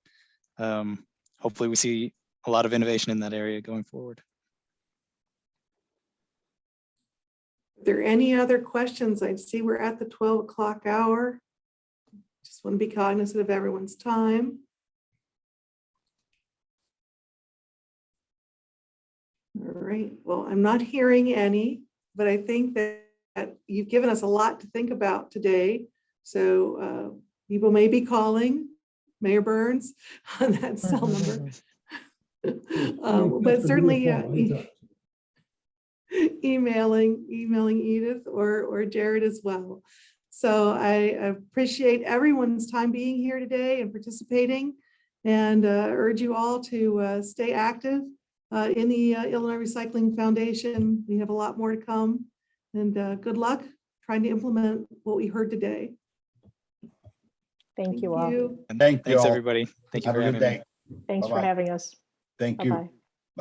hopefully we see a lot of innovation in that area going forward. Are there any other questions? I see we're at the 12 o'clock hour. Just want to be cognizant of everyone's time. All right, well, I'm not hearing any, but I think that you've given us a lot to think about today. So people may be calling Mayor Burns on that cell number. But certainly emailing Edith or Jarrod as well. So I appreciate everyone's time being here today and participating, and urge you all to stay active in the Illinois Recycling Foundation. We have a lot more to come, and good luck trying to implement what we heard today. Thank you all. And thank you Thanks, all. everybody. Thank you Have for a having good me. day. Thanks for Bye-bye. having us. Thank you. Bye-bye.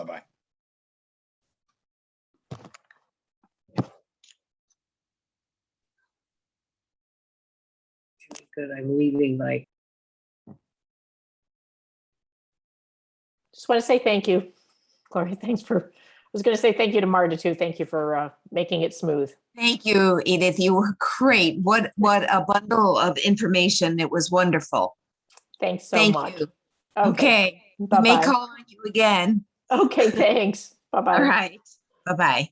Bye-bye. good. I'm leaving my. Just want to say thank you, Gloria. Thanks for, I was going to say thank you to Marta too. Thank you for making it smooth. Thank you, Edith. You were great. What a bundle of information. It was wonderful. Thanks so Thank much. you. Okay. We may Bye-bye. call on you again. Okay, thanks. Bye-bye. All right. Bye-bye.